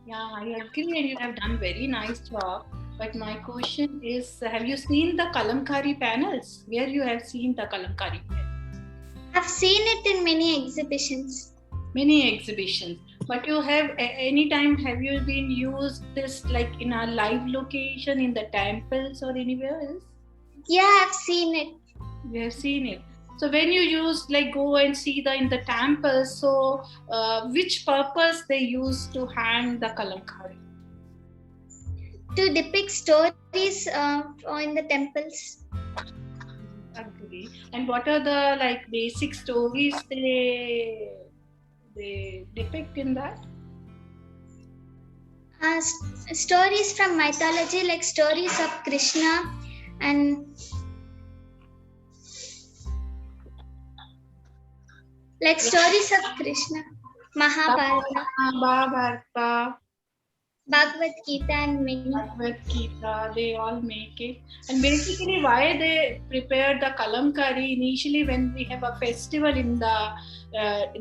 Yeah, I agree, and you have done very nice job. But my question is, have you seen the kalamkari panels? Where you have seen the kalamkari panels? I've seen it in many exhibitions. Many exhibitions. But you have anytime have you been used this like in a live location in the temples or anywhere else? Yeah, I've seen it. You have seen it. So when you use go and see in the temples, so which purpose they use to hang the kalamkari? To depict stories in the temples. Agree. And what are the basic stories they depict in that? Stories from mythology, like stories of Krishna and stories of Krishna, Mahabharata, Bhagavad Gita and many. Bhagavad Gita, they all make it. And basically why they prepare the kalamkari initially when we have a festival in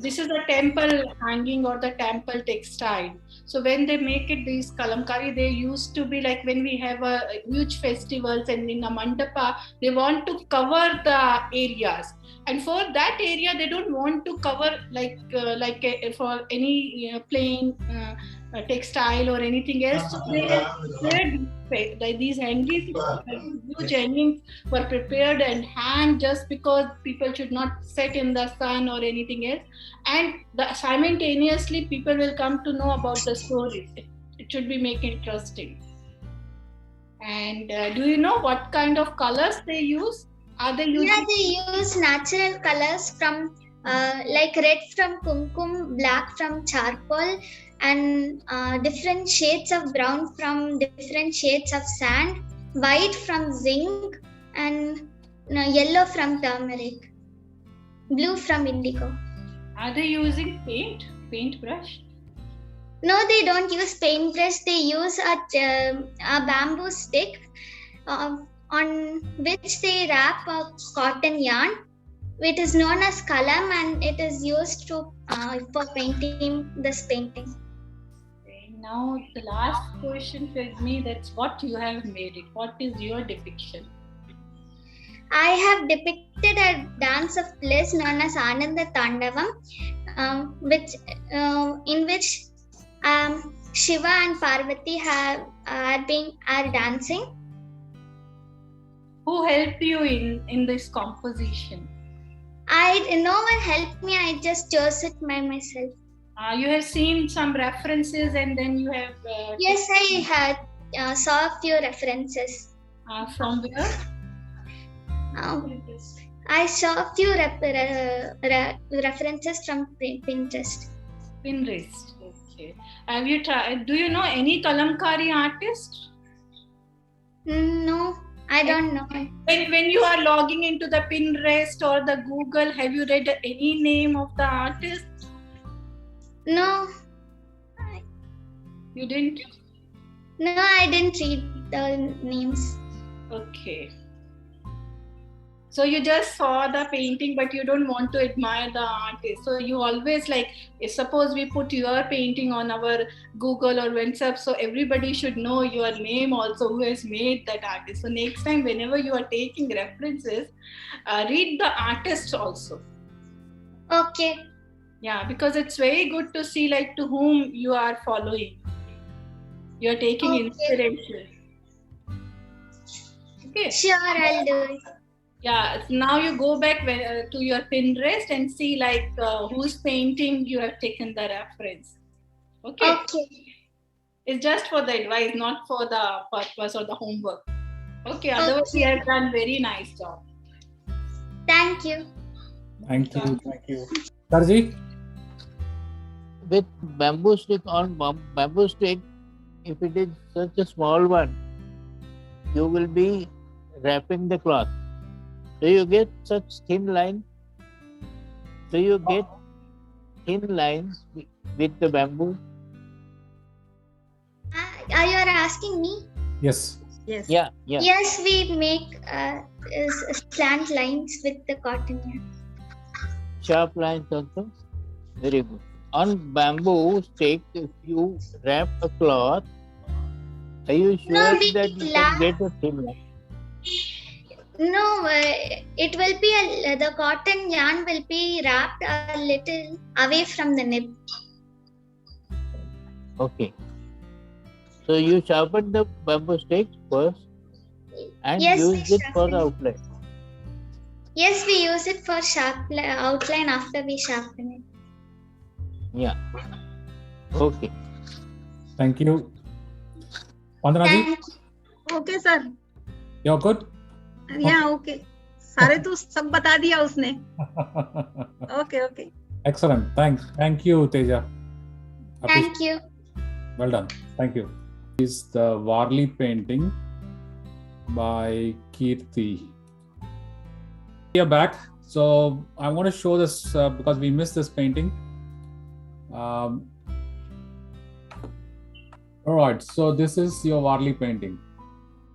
this is the temple hanging or the temple textile. So when they make it these kalamkari, they used to be when we have a huge festivals and in a mandapa, they want to cover the areas. And for that area, they don't want to cover for any plain textile or anything else. So they have prepared like these hangings, huge hangings were prepared and hang just because people should not sit in the sun or anything else. And simultaneously, people will come to know about the stories. It should be make interesting. And do you know what kind of colors they use? Are they using? Yeah, they use natural colors from like red from kumkum, black from charcoal, and different shades of brown from different shades of sand, white from zinc, and yellow from turmeric, blue from indigo. Are they using paintbrush? No, they don't use paintbrush. They use a bamboo stick on which they wrap a cotton yarn. It is known as kalam, and it is used to for painting this painting. Okay, now the last question for me, that's what you have made it. What is your depiction? I have depicted a dance of bliss known as Ananda Tandavam, in which Shiva and Parvati are dancing. Who helped you in this composition? No one helped me. I just chose it by myself. You have seen some references, and then you have. Yes, I had saw a few references. From where? I saw a few references from Pinterest. Pinterest. Okay. Have you tried? Do you know any Kalamkari artist? No, I don't know. When you are logging into the Pinterest or the Google, have you read any name of the artist? No. You didn't? No, I didn't read the names. Okay. So you just saw the painting, but you don't want to admire the artist. So you always like, suppose we put your painting on our Google or WhatsApp, so everybody should know your name also, who has made that artist. So next time, whenever you are taking references, read the artist also. Okay. Yeah, because it's very good to see like to whom you are following. You are taking inspiration. Okay. Sure, I'll do it. Yeah, now you go back to your Pinterest and see like whose painting you have taken the reference. Okay. Okay. It's just for the advice, not for the purpose or the homework. Okay, otherwise you have done very nice job. Thank you. Thank you. Thank you. Sarji? With bamboo stick, if it is such a small one, you will be wrapping the cloth. Do you get such thin line? Do you get thin lines with the bamboo? Are you asking me? Yes. Yes. Yeah. Yes, we make slant lines with the cotton yarn. Sharp lines also? Very good. On bamboo stick, if you wrap a cloth, are you sure that you can get a thin line? No, it will be the cotton yarn will be wrapped a little away from the nib. Okay. So you sharpen the bamboo stick first and use it for the outline. Yes, we use it for outline after we sharpen it. Yeah. Okay. Thank you. Vandana ji? Okay, sir. You're good? Yeah, okay. सारे तो सब बता दिया उसने. Okay. Excellent. Thank you, Teja. Thank you. Well done. Thank you. This is the Varli painting by Kirti. We are back. So I want to show this because we missed this painting. All right. So this is your Varli painting.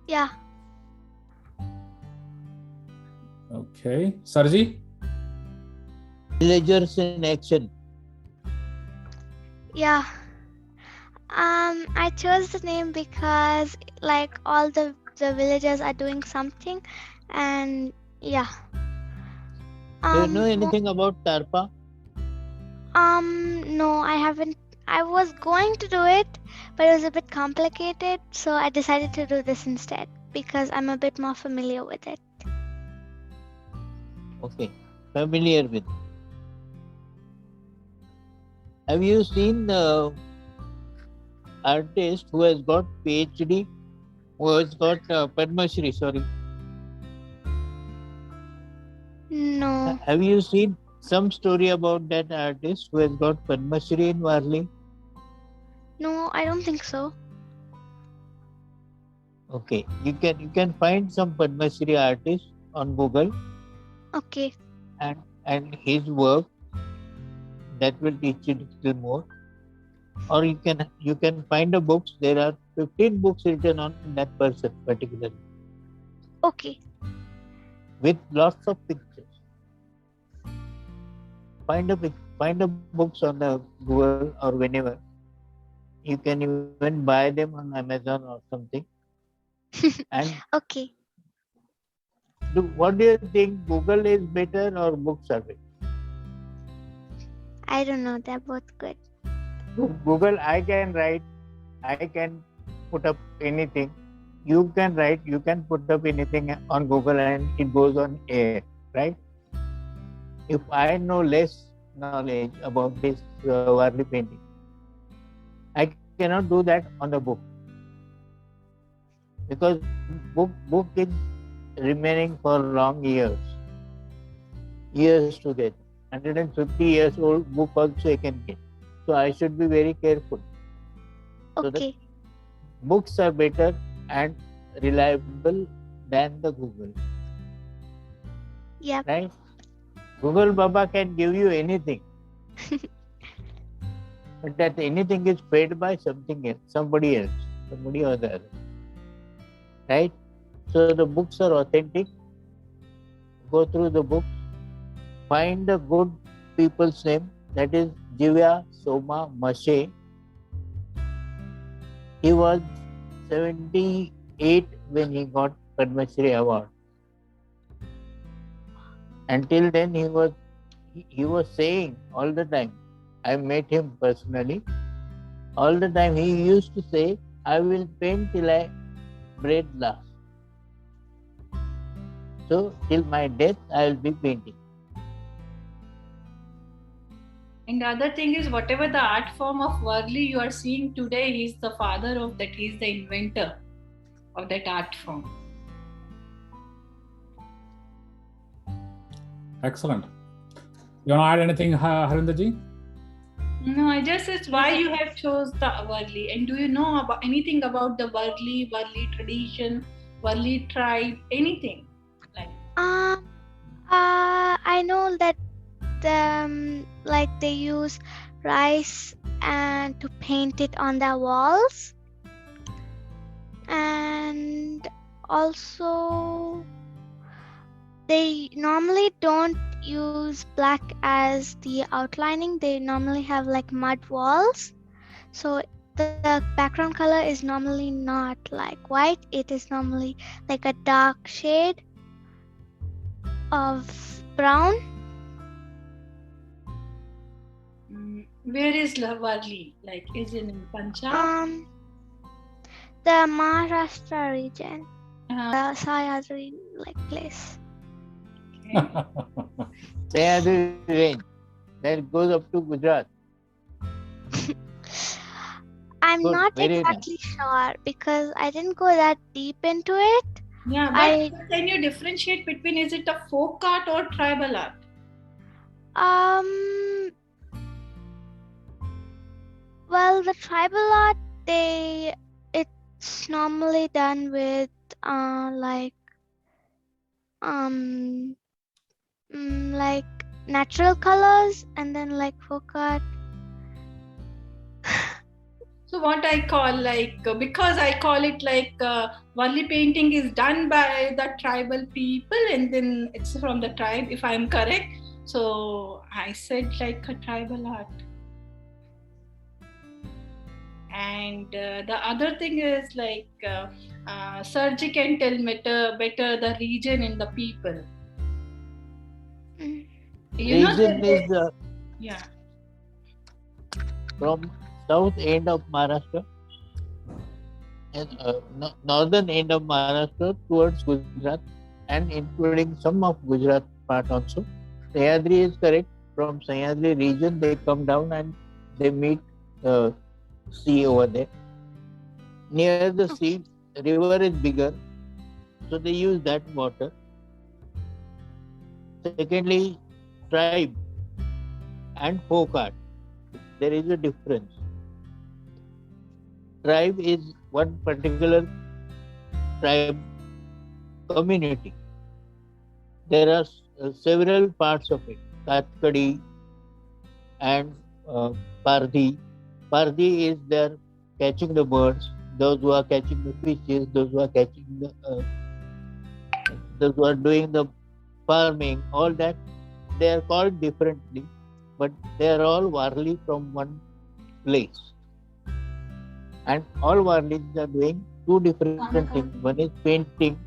Yeah. Okay. Sarji? Villagers in action. Yeah. I chose the name because like all the villagers are doing something, and yeah. Do you know anything about Tarpa? No, I haven't I was going to do it, but it was a bit complicated, so I decided to do this instead because I'm a bit more familiar with it. Okay, familiar with. Have you seen the artist who has got PhD, who has got Padma Shri, sorry? No. Have you seen some story about that artist who has got Padma Shri in Warli? No, I don't think so. Okay, you can find some Padma Shri artists on Google. Okay. And his work, that will teach you a little more. Or you can find the books. There are 15 books written on that person particularly. Okay. With lots of pictures. Find the books on the Google or whenever. You can even buy them on Amazon or something. And okay. What do you think? Google is better or books are better? I don't know. They're both good. Google, I can write, I can put up anything. You can write, you can put up anything on Google and it goes on air, right? If I know less knowledge about this Warli painting, I cannot do that on the book. Because book is remaining for long years to get. 150 years old book also I can get. So I should be very careful. Okay. So books are better and reliable than the Google. Yeah. Right? Google Baba can give you anything. But that anything is paid by somebody else, somebody or the other. Right? So the books are authentic. Go through the books. Find the good people's name. That is Divya Soma Mashe. He was 78 when he got Padma Shri Award. Until then he was saying all the time, I met him personally, all the time he used to say, I will paint till I breathe last. So till my death I will be painting. And the other thing is, whatever the art form of Warli you are seeing today, he's the father of that, he's the inventor of that art form. Excellent. You want to add anything, Harinderji? No, I just said why you have chose the Warli, and do you know about anything about the Warli tradition, Warli tribe, anything? Like I know that like they use rice and to paint it on their walls, and also they normally don't use black as the outlining. They normally have like mud walls, so the background color is normally not like white. It is normally like a dark shade of brown. Where is Warli? Like, is it in Punjab? The Maharashtra region, the Sahyadri like place. Sahyadri range that goes up to Gujarat. I'm Good, not very exactly sure because I didn't go that deep into it. Yeah, but can you differentiate between, is it a folk art or tribal art? Well, the tribal art, it's normally done with like natural colors, and then like folk art. So what I call like, because I call it like Warli painting is done by the tribal people and then it's from the tribe, if I'm correct. So I said like a tribal art. And the other thing is like, Sergi can tell better the region and the people. You region know, is yeah. From south end of Maharashtra and northern end of Maharashtra towards Gujarat and including some of Gujarat part also. Sahyadri is correct. From Sahyadri region, they come down and they meet the sea over there. Near the sea, river is bigger, so they use that water. Secondly, tribe and folk art. There is a difference. Tribe is one particular tribe community. There are several parts of it. Katkadi and Pardhi. Pardhi is there catching the birds. Those who are catching the fishes, those who are catching those who are doing the farming, all that, they are called differently, but they are all Warli from one place. And all Warlis are doing two different things. One is painting.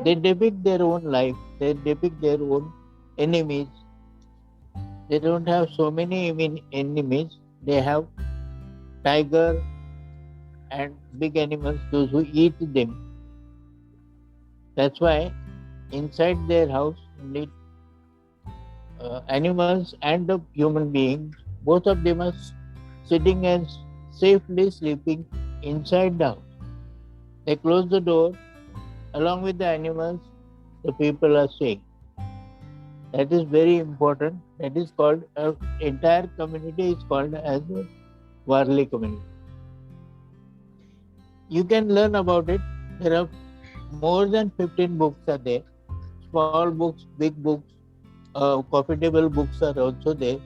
They depict their own life. They depict their own enemies. They don't have so many enemies. They have tiger and big animals, those who eat them. That's why inside their house, only animals and the human beings, both of them are sitting and safely sleeping inside the house. They close the door, along with the animals, the people are staying. That is very important. That is called, entire community is called as a Warli community. You can learn about it. There are more than 15 books are there. Small books, big books, coffee table books are also there.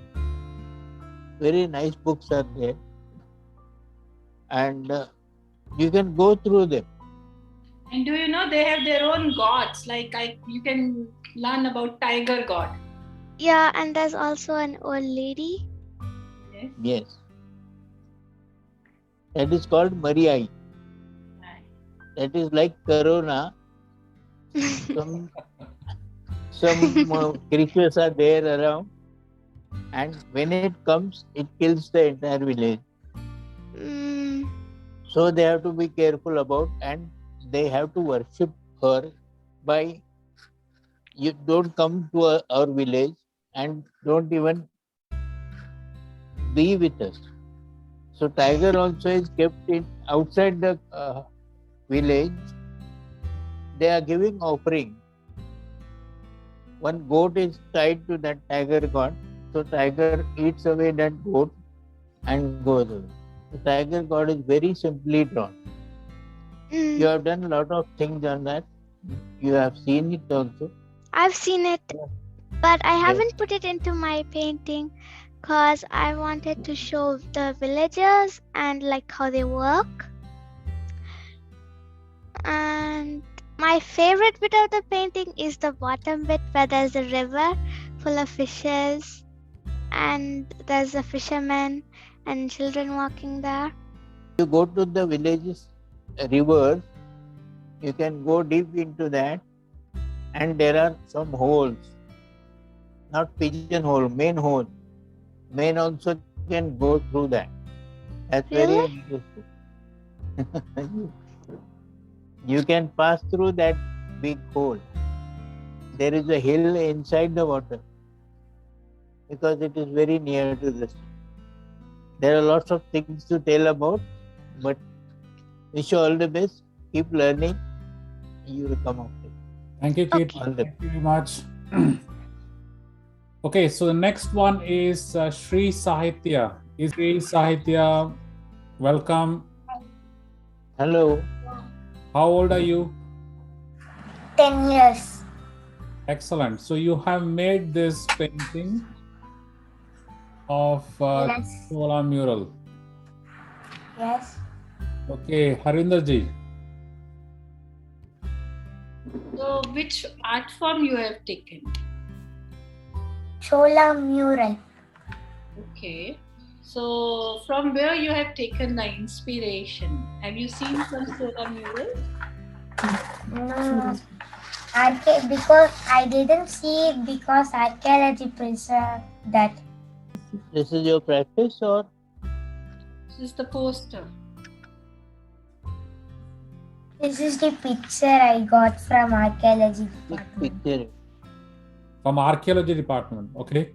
Very nice books are there. And you can go through them. And do you know they have their own gods? Like you can learn about tiger god. Yeah, and there's also an old lady. Yes. That is called Mariai. That is like Corona. Some creatures are there around, and when it comes, it kills the entire village. So they have to be careful about, and they have to worship her by, you don't come to our village and don't even be with us. So tiger also is kept outside the village. They are giving offering. One goat is tied to that tiger god. So tiger eats away that goat and goes away. The tiger god is very simply drawn. You have done a lot of things on that. You have seen it also. I've seen it, but I haven't put it into my painting because I wanted to show the villagers and like how they work. And my favorite bit of the painting is the bottom bit where there's a river full of fishes and there's a fisherman and children walking there. You go to the villages, rivers, you can go deep into that, and there are some holes, not pigeonhole, main hole. Men also can go through that. That's very interesting. You can pass through that big hole. There is a hill inside the water because it is very near to the sea. There are lots of things to tell about, but wish you all the best. Keep learning. You will come out. Thank you, Keith. Okay. Thank you very much. Okay, so the next one is Sri Sahitya. Sri Sahitya, welcome. Hello. How old are you? 10 years. Excellent. So you have made this painting of Yes. Chola mural. Yes. Okay, Harinder ji. So which art form you have taken? Chola mural. Okay. So from where you have taken the inspiration? Have you seen some Chola murals? No. Because I didn't see it because archaeology preserved that. This is your practice or? This is the poster. This is the picture I got from archaeology department. Picture. From archaeology department. Okay.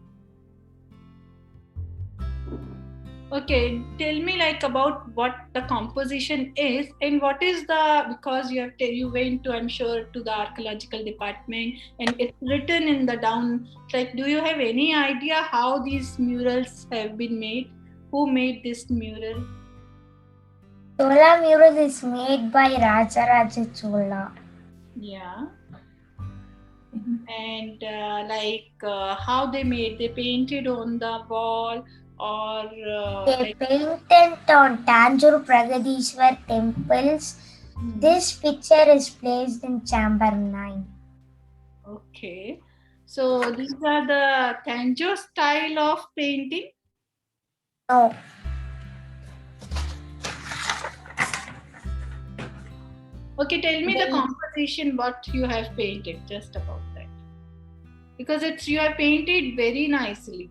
Okay, tell me like about what the composition is and what is the, because you went to, I'm sure, to the archaeological department and it's written in the down, like do you have any idea how these murals have been made? Who made this mural? Chola mural is made by Rajaraja Chola. Yeah. And how they made? They painted on the wall or they painted on Tanjore Pragadishwar temples. This picture is placed in chamber 9. Okay. So these are the Tanjore style of painting? No. Okay, tell me the composition, what you have painted, just about that. Because you have painted very nicely.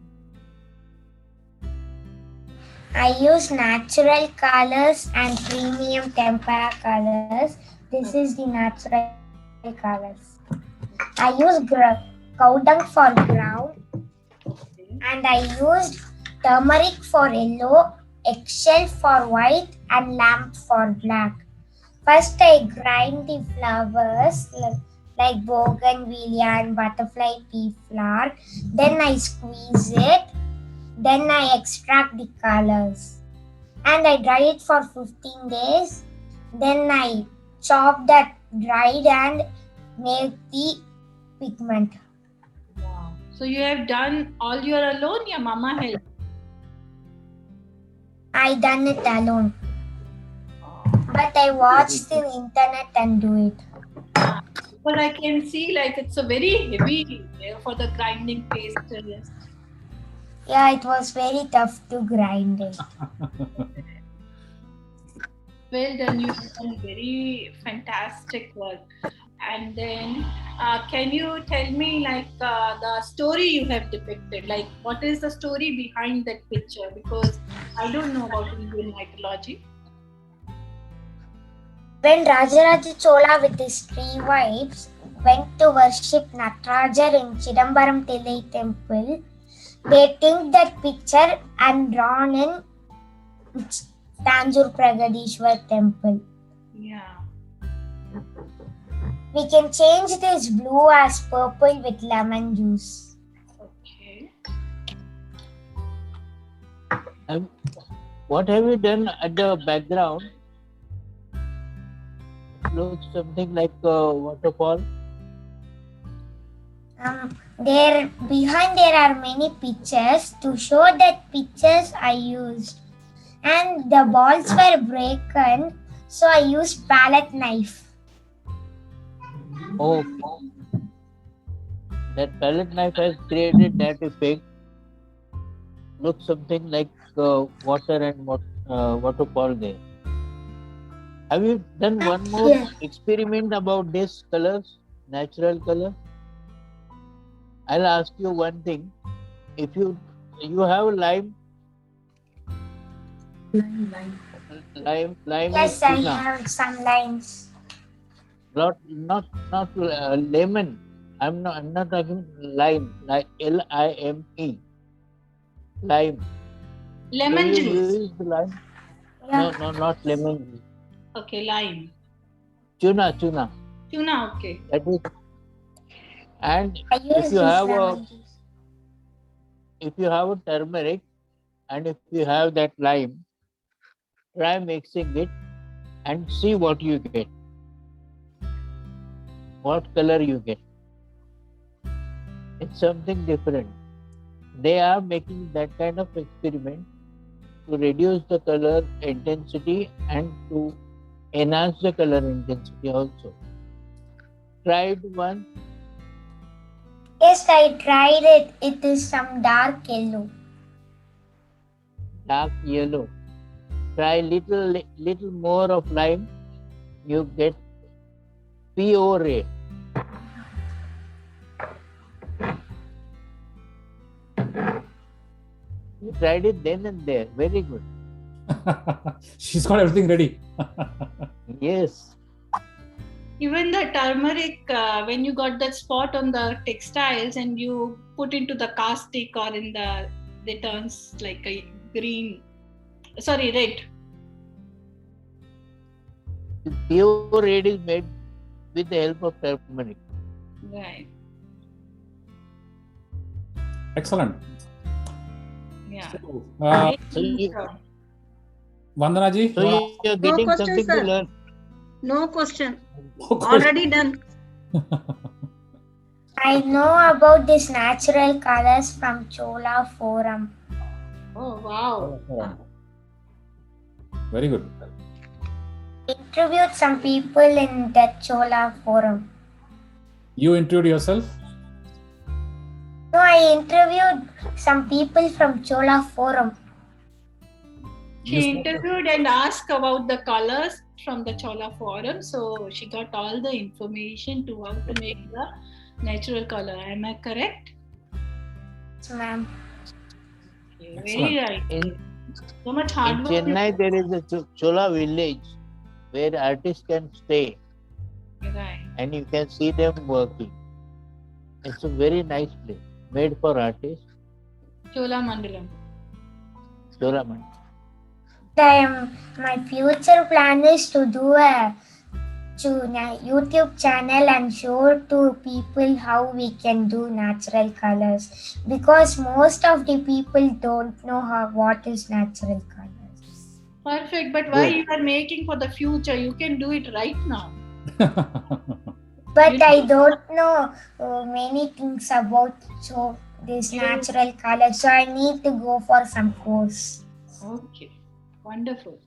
I use natural colors and premium tempera colors. This is the natural colors. I use cow dung for brown and I used turmeric for yellow, eggshell for white and lamp for black. First I grind the flowers like bougainvillea and butterfly pea flower. Then I squeeze it. Then I extract the colors and I dry it for 15 days. Then I chop that dried and make the pigment. Wow. So you have done all your alone? Your mama helped? I done it alone. But I watched the internet and do it. But I can see like it's a very heavy for the grinding paste. Yeah, it was very tough to grind it. Well done, you've done very fantastic work. And then can you tell me like the story you have depicted? Like what is the story behind that picture? Because I don't know about Indian mythology. When Rajaraja Chola with his 3 wives went to worship Natarajar in Chidambaram Tillai temple, they think that picture and drawn in Tanjore Pragadishwar temple. Yeah. We can change this blue as purple with lemon juice. Okay. What have you done at the background? It looks something like a waterfall. Behind there are many pictures. To show that pictures I used. And the balls were broken, so I used palette knife. Oh, that palette knife has created that effect. Looks something like water and waterfall there. Have you done one more experiment about these colors, natural color? I'll ask you one thing. If you have lime. Lime. Yes, I have some limes. Not lemon. I'm not talking lime. Like LIME. Lime. Lemon juice. Use the lime? Yeah. No, not lemon juice. Okay, lime. Tuna. Tuna, okay. That is. And if you have a turmeric and if you have that lime, try mixing it and see what you get. What color you get. It's something different. They are making that kind of experiment to reduce the color intensity and to enhance the color intensity also. Tried one? Yes, I tried it. It is some dark yellow. Dark yellow. Try little more of lime. You get PO red. You tried it then and there. Very good. She's got everything ready. Yes. Even the turmeric, when you got that spot on the textiles and you put into the caustic or in the, they turns like a red. Pure red is made with the help of turmeric. Right. Excellent. Yeah. So, Vandana ji, so you're getting question, something sir. to learn. No question. Already done. I know about these natural colors from Chola Forum. Oh, wow. Very good. Interviewed some people in that Chola Forum. You interviewed yourself? No, I interviewed some people from Chola Forum. She interviewed and asked about the colors from the Chola Forum, so she got all the information to how to make the natural color. Am I correct? Yes, ma'am. Okay, very right. So much In hard work. Chennai, there is a Chola village where artists can stay. Right. And you can see them working. It's a very nice place, made for artists. Chola Mandalam. Chola Mandalam. My future plan is to do a YouTube channel and show to people how we can do natural colors, because most of the people don't know what is natural colors. Perfect, but why you are making for the future? You can do it right now. But I don't know many things about this natural colors, so I need to go for some course. Okay, wonderful.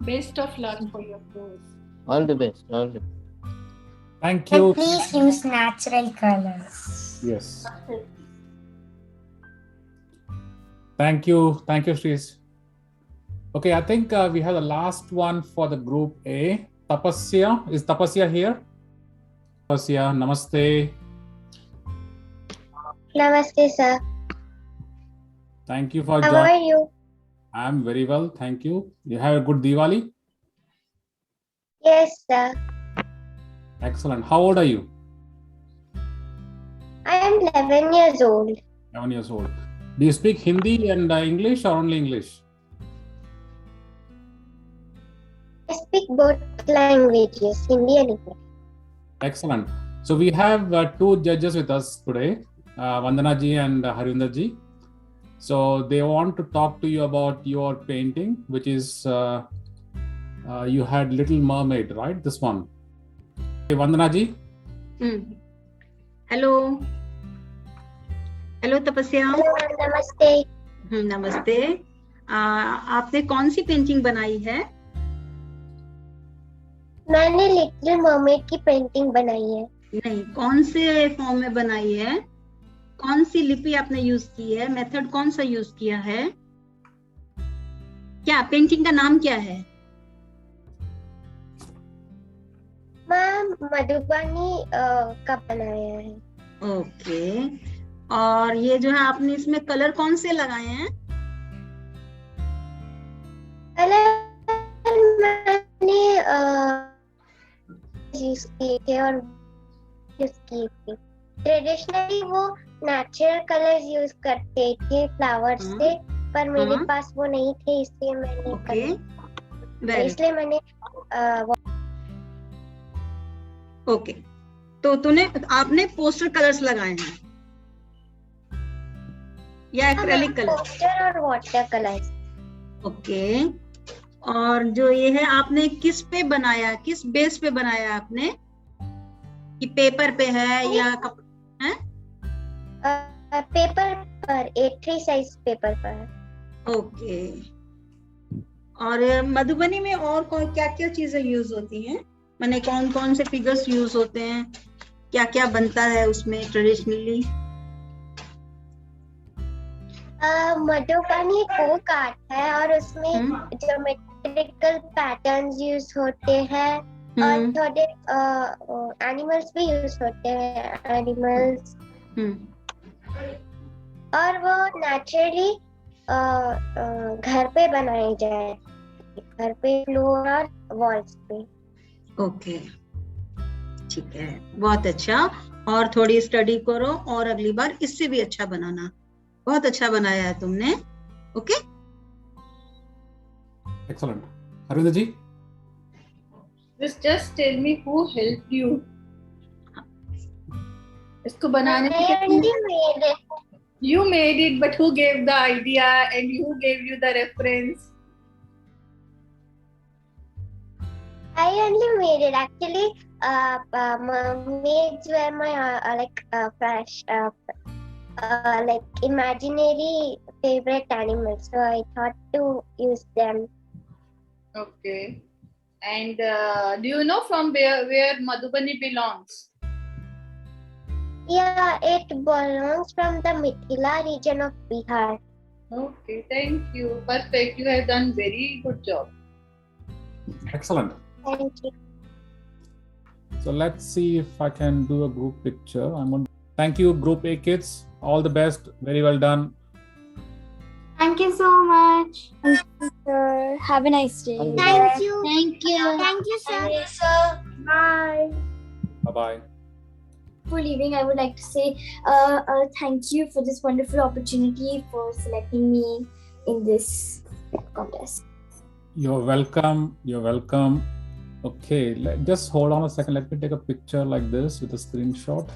Best of luck for your course. All the best. All the best. Thank you. And please use natural colors. Yes. Thank you. Thank you, Shrees. Okay, I think we have the last one for the group A. Tapasya. Is Tapasya here? Tapasya, namaste. Namaste, sir. Thank you for How joining. are you? I'm very well, thank you. You have a good Diwali? Yes, sir. Excellent. How old are you? I am 11 years old. 11 years old. Do you speak Hindi and English or only English? I speak both languages, Hindi and English. Excellent. So we have two judges with us today, Vandana ji and Harinder ji. So they want to talk to you about your painting, which is you had Little Mermaid, right? This one. Okay, Vandana ji. Hello. Hello तपस्या. नमस्ते. नमस्ते. आपने कौन सी painting बनाई है? मैंने little mermaid की painting बनाई है. नहीं, कौन से फॉर्म में बनाई है? कौन सी लिपि आपने यूज की है? मेथड कौन सा यूज किया है? क्या पेंटिंग का नाम क्या है? मैम मधुबनी का बनाया है. ओके. और ये जो है आपने इसमें कलर कौन से लगाए हैं? कलर मैंने यूज किए थे और यूज किए थे. ट्रेडिशनली वो नेचुरल कलर्स यूज करते थे फ्लावर्स से, पर मेरे पास वो नहीं थे, इसलिए मैंने ओके. तो आपने पोस्टर कलर्स लगाए हैं या एक्रेलिक कलर? पोस्टर और वाटर कलर्स. ओके. और जो ये है आपने किस पे बनाया, किस बेस पे बनाया आपने? कि पेपर पे है या हैं? पेपर पर, A3 साइज पेपर पर. ओके. और मधुबनी में और क्या क्या चीजें यूज होती हैं? माने कौन कौन से फिगर्स यूज होते हैं, क्या क्या बनता है उसमें ट्रेडिशनली? मधुबनी फोक आर्ट है और उसमें ज्योमेट्रिकल पैटर्न्स यूज होते हैं और थोड़े एनिमल्स भी यूज होते हैं. एनिमल्स और वो नेचुरली घर पे बनाए जाए. घर पे फ्लोर और वॉल्स पे। ओके, ठीक है, बहुत अच्छा। और थोड़ी स्टडी करो और अगली बार इससे भी अच्छा बनाना। बहुत अच्छा बनाया है तुमने। Okay, Excellent. Arvind ji? Just tell me who helped you. इसको बनाने में You made it, but who gave the idea and who gave you the reference? I only made it. Actually, mermaids were my like imaginary favorite animals, so I thought to use them. Okay. And do you know from where Madhubani belongs? Yeah, it belongs from the Mithila region of Bihar. Okay, thank you. Perfect. You have done very good job. Excellent. Thank you. So let's see if I can do a group picture. Thank you, Group A kids. All the best. Very well done. Thank you so much. Thank you, sir. Have a nice day. Thank you. Thank you. Thank you, sir. Thank you, sir. Bye. Bye-bye. Before leaving, I would like to say thank you for this wonderful opportunity for selecting me in this contest. You're welcome. You're welcome. Okay, just hold on a second. Let me take a picture like this with a screenshot.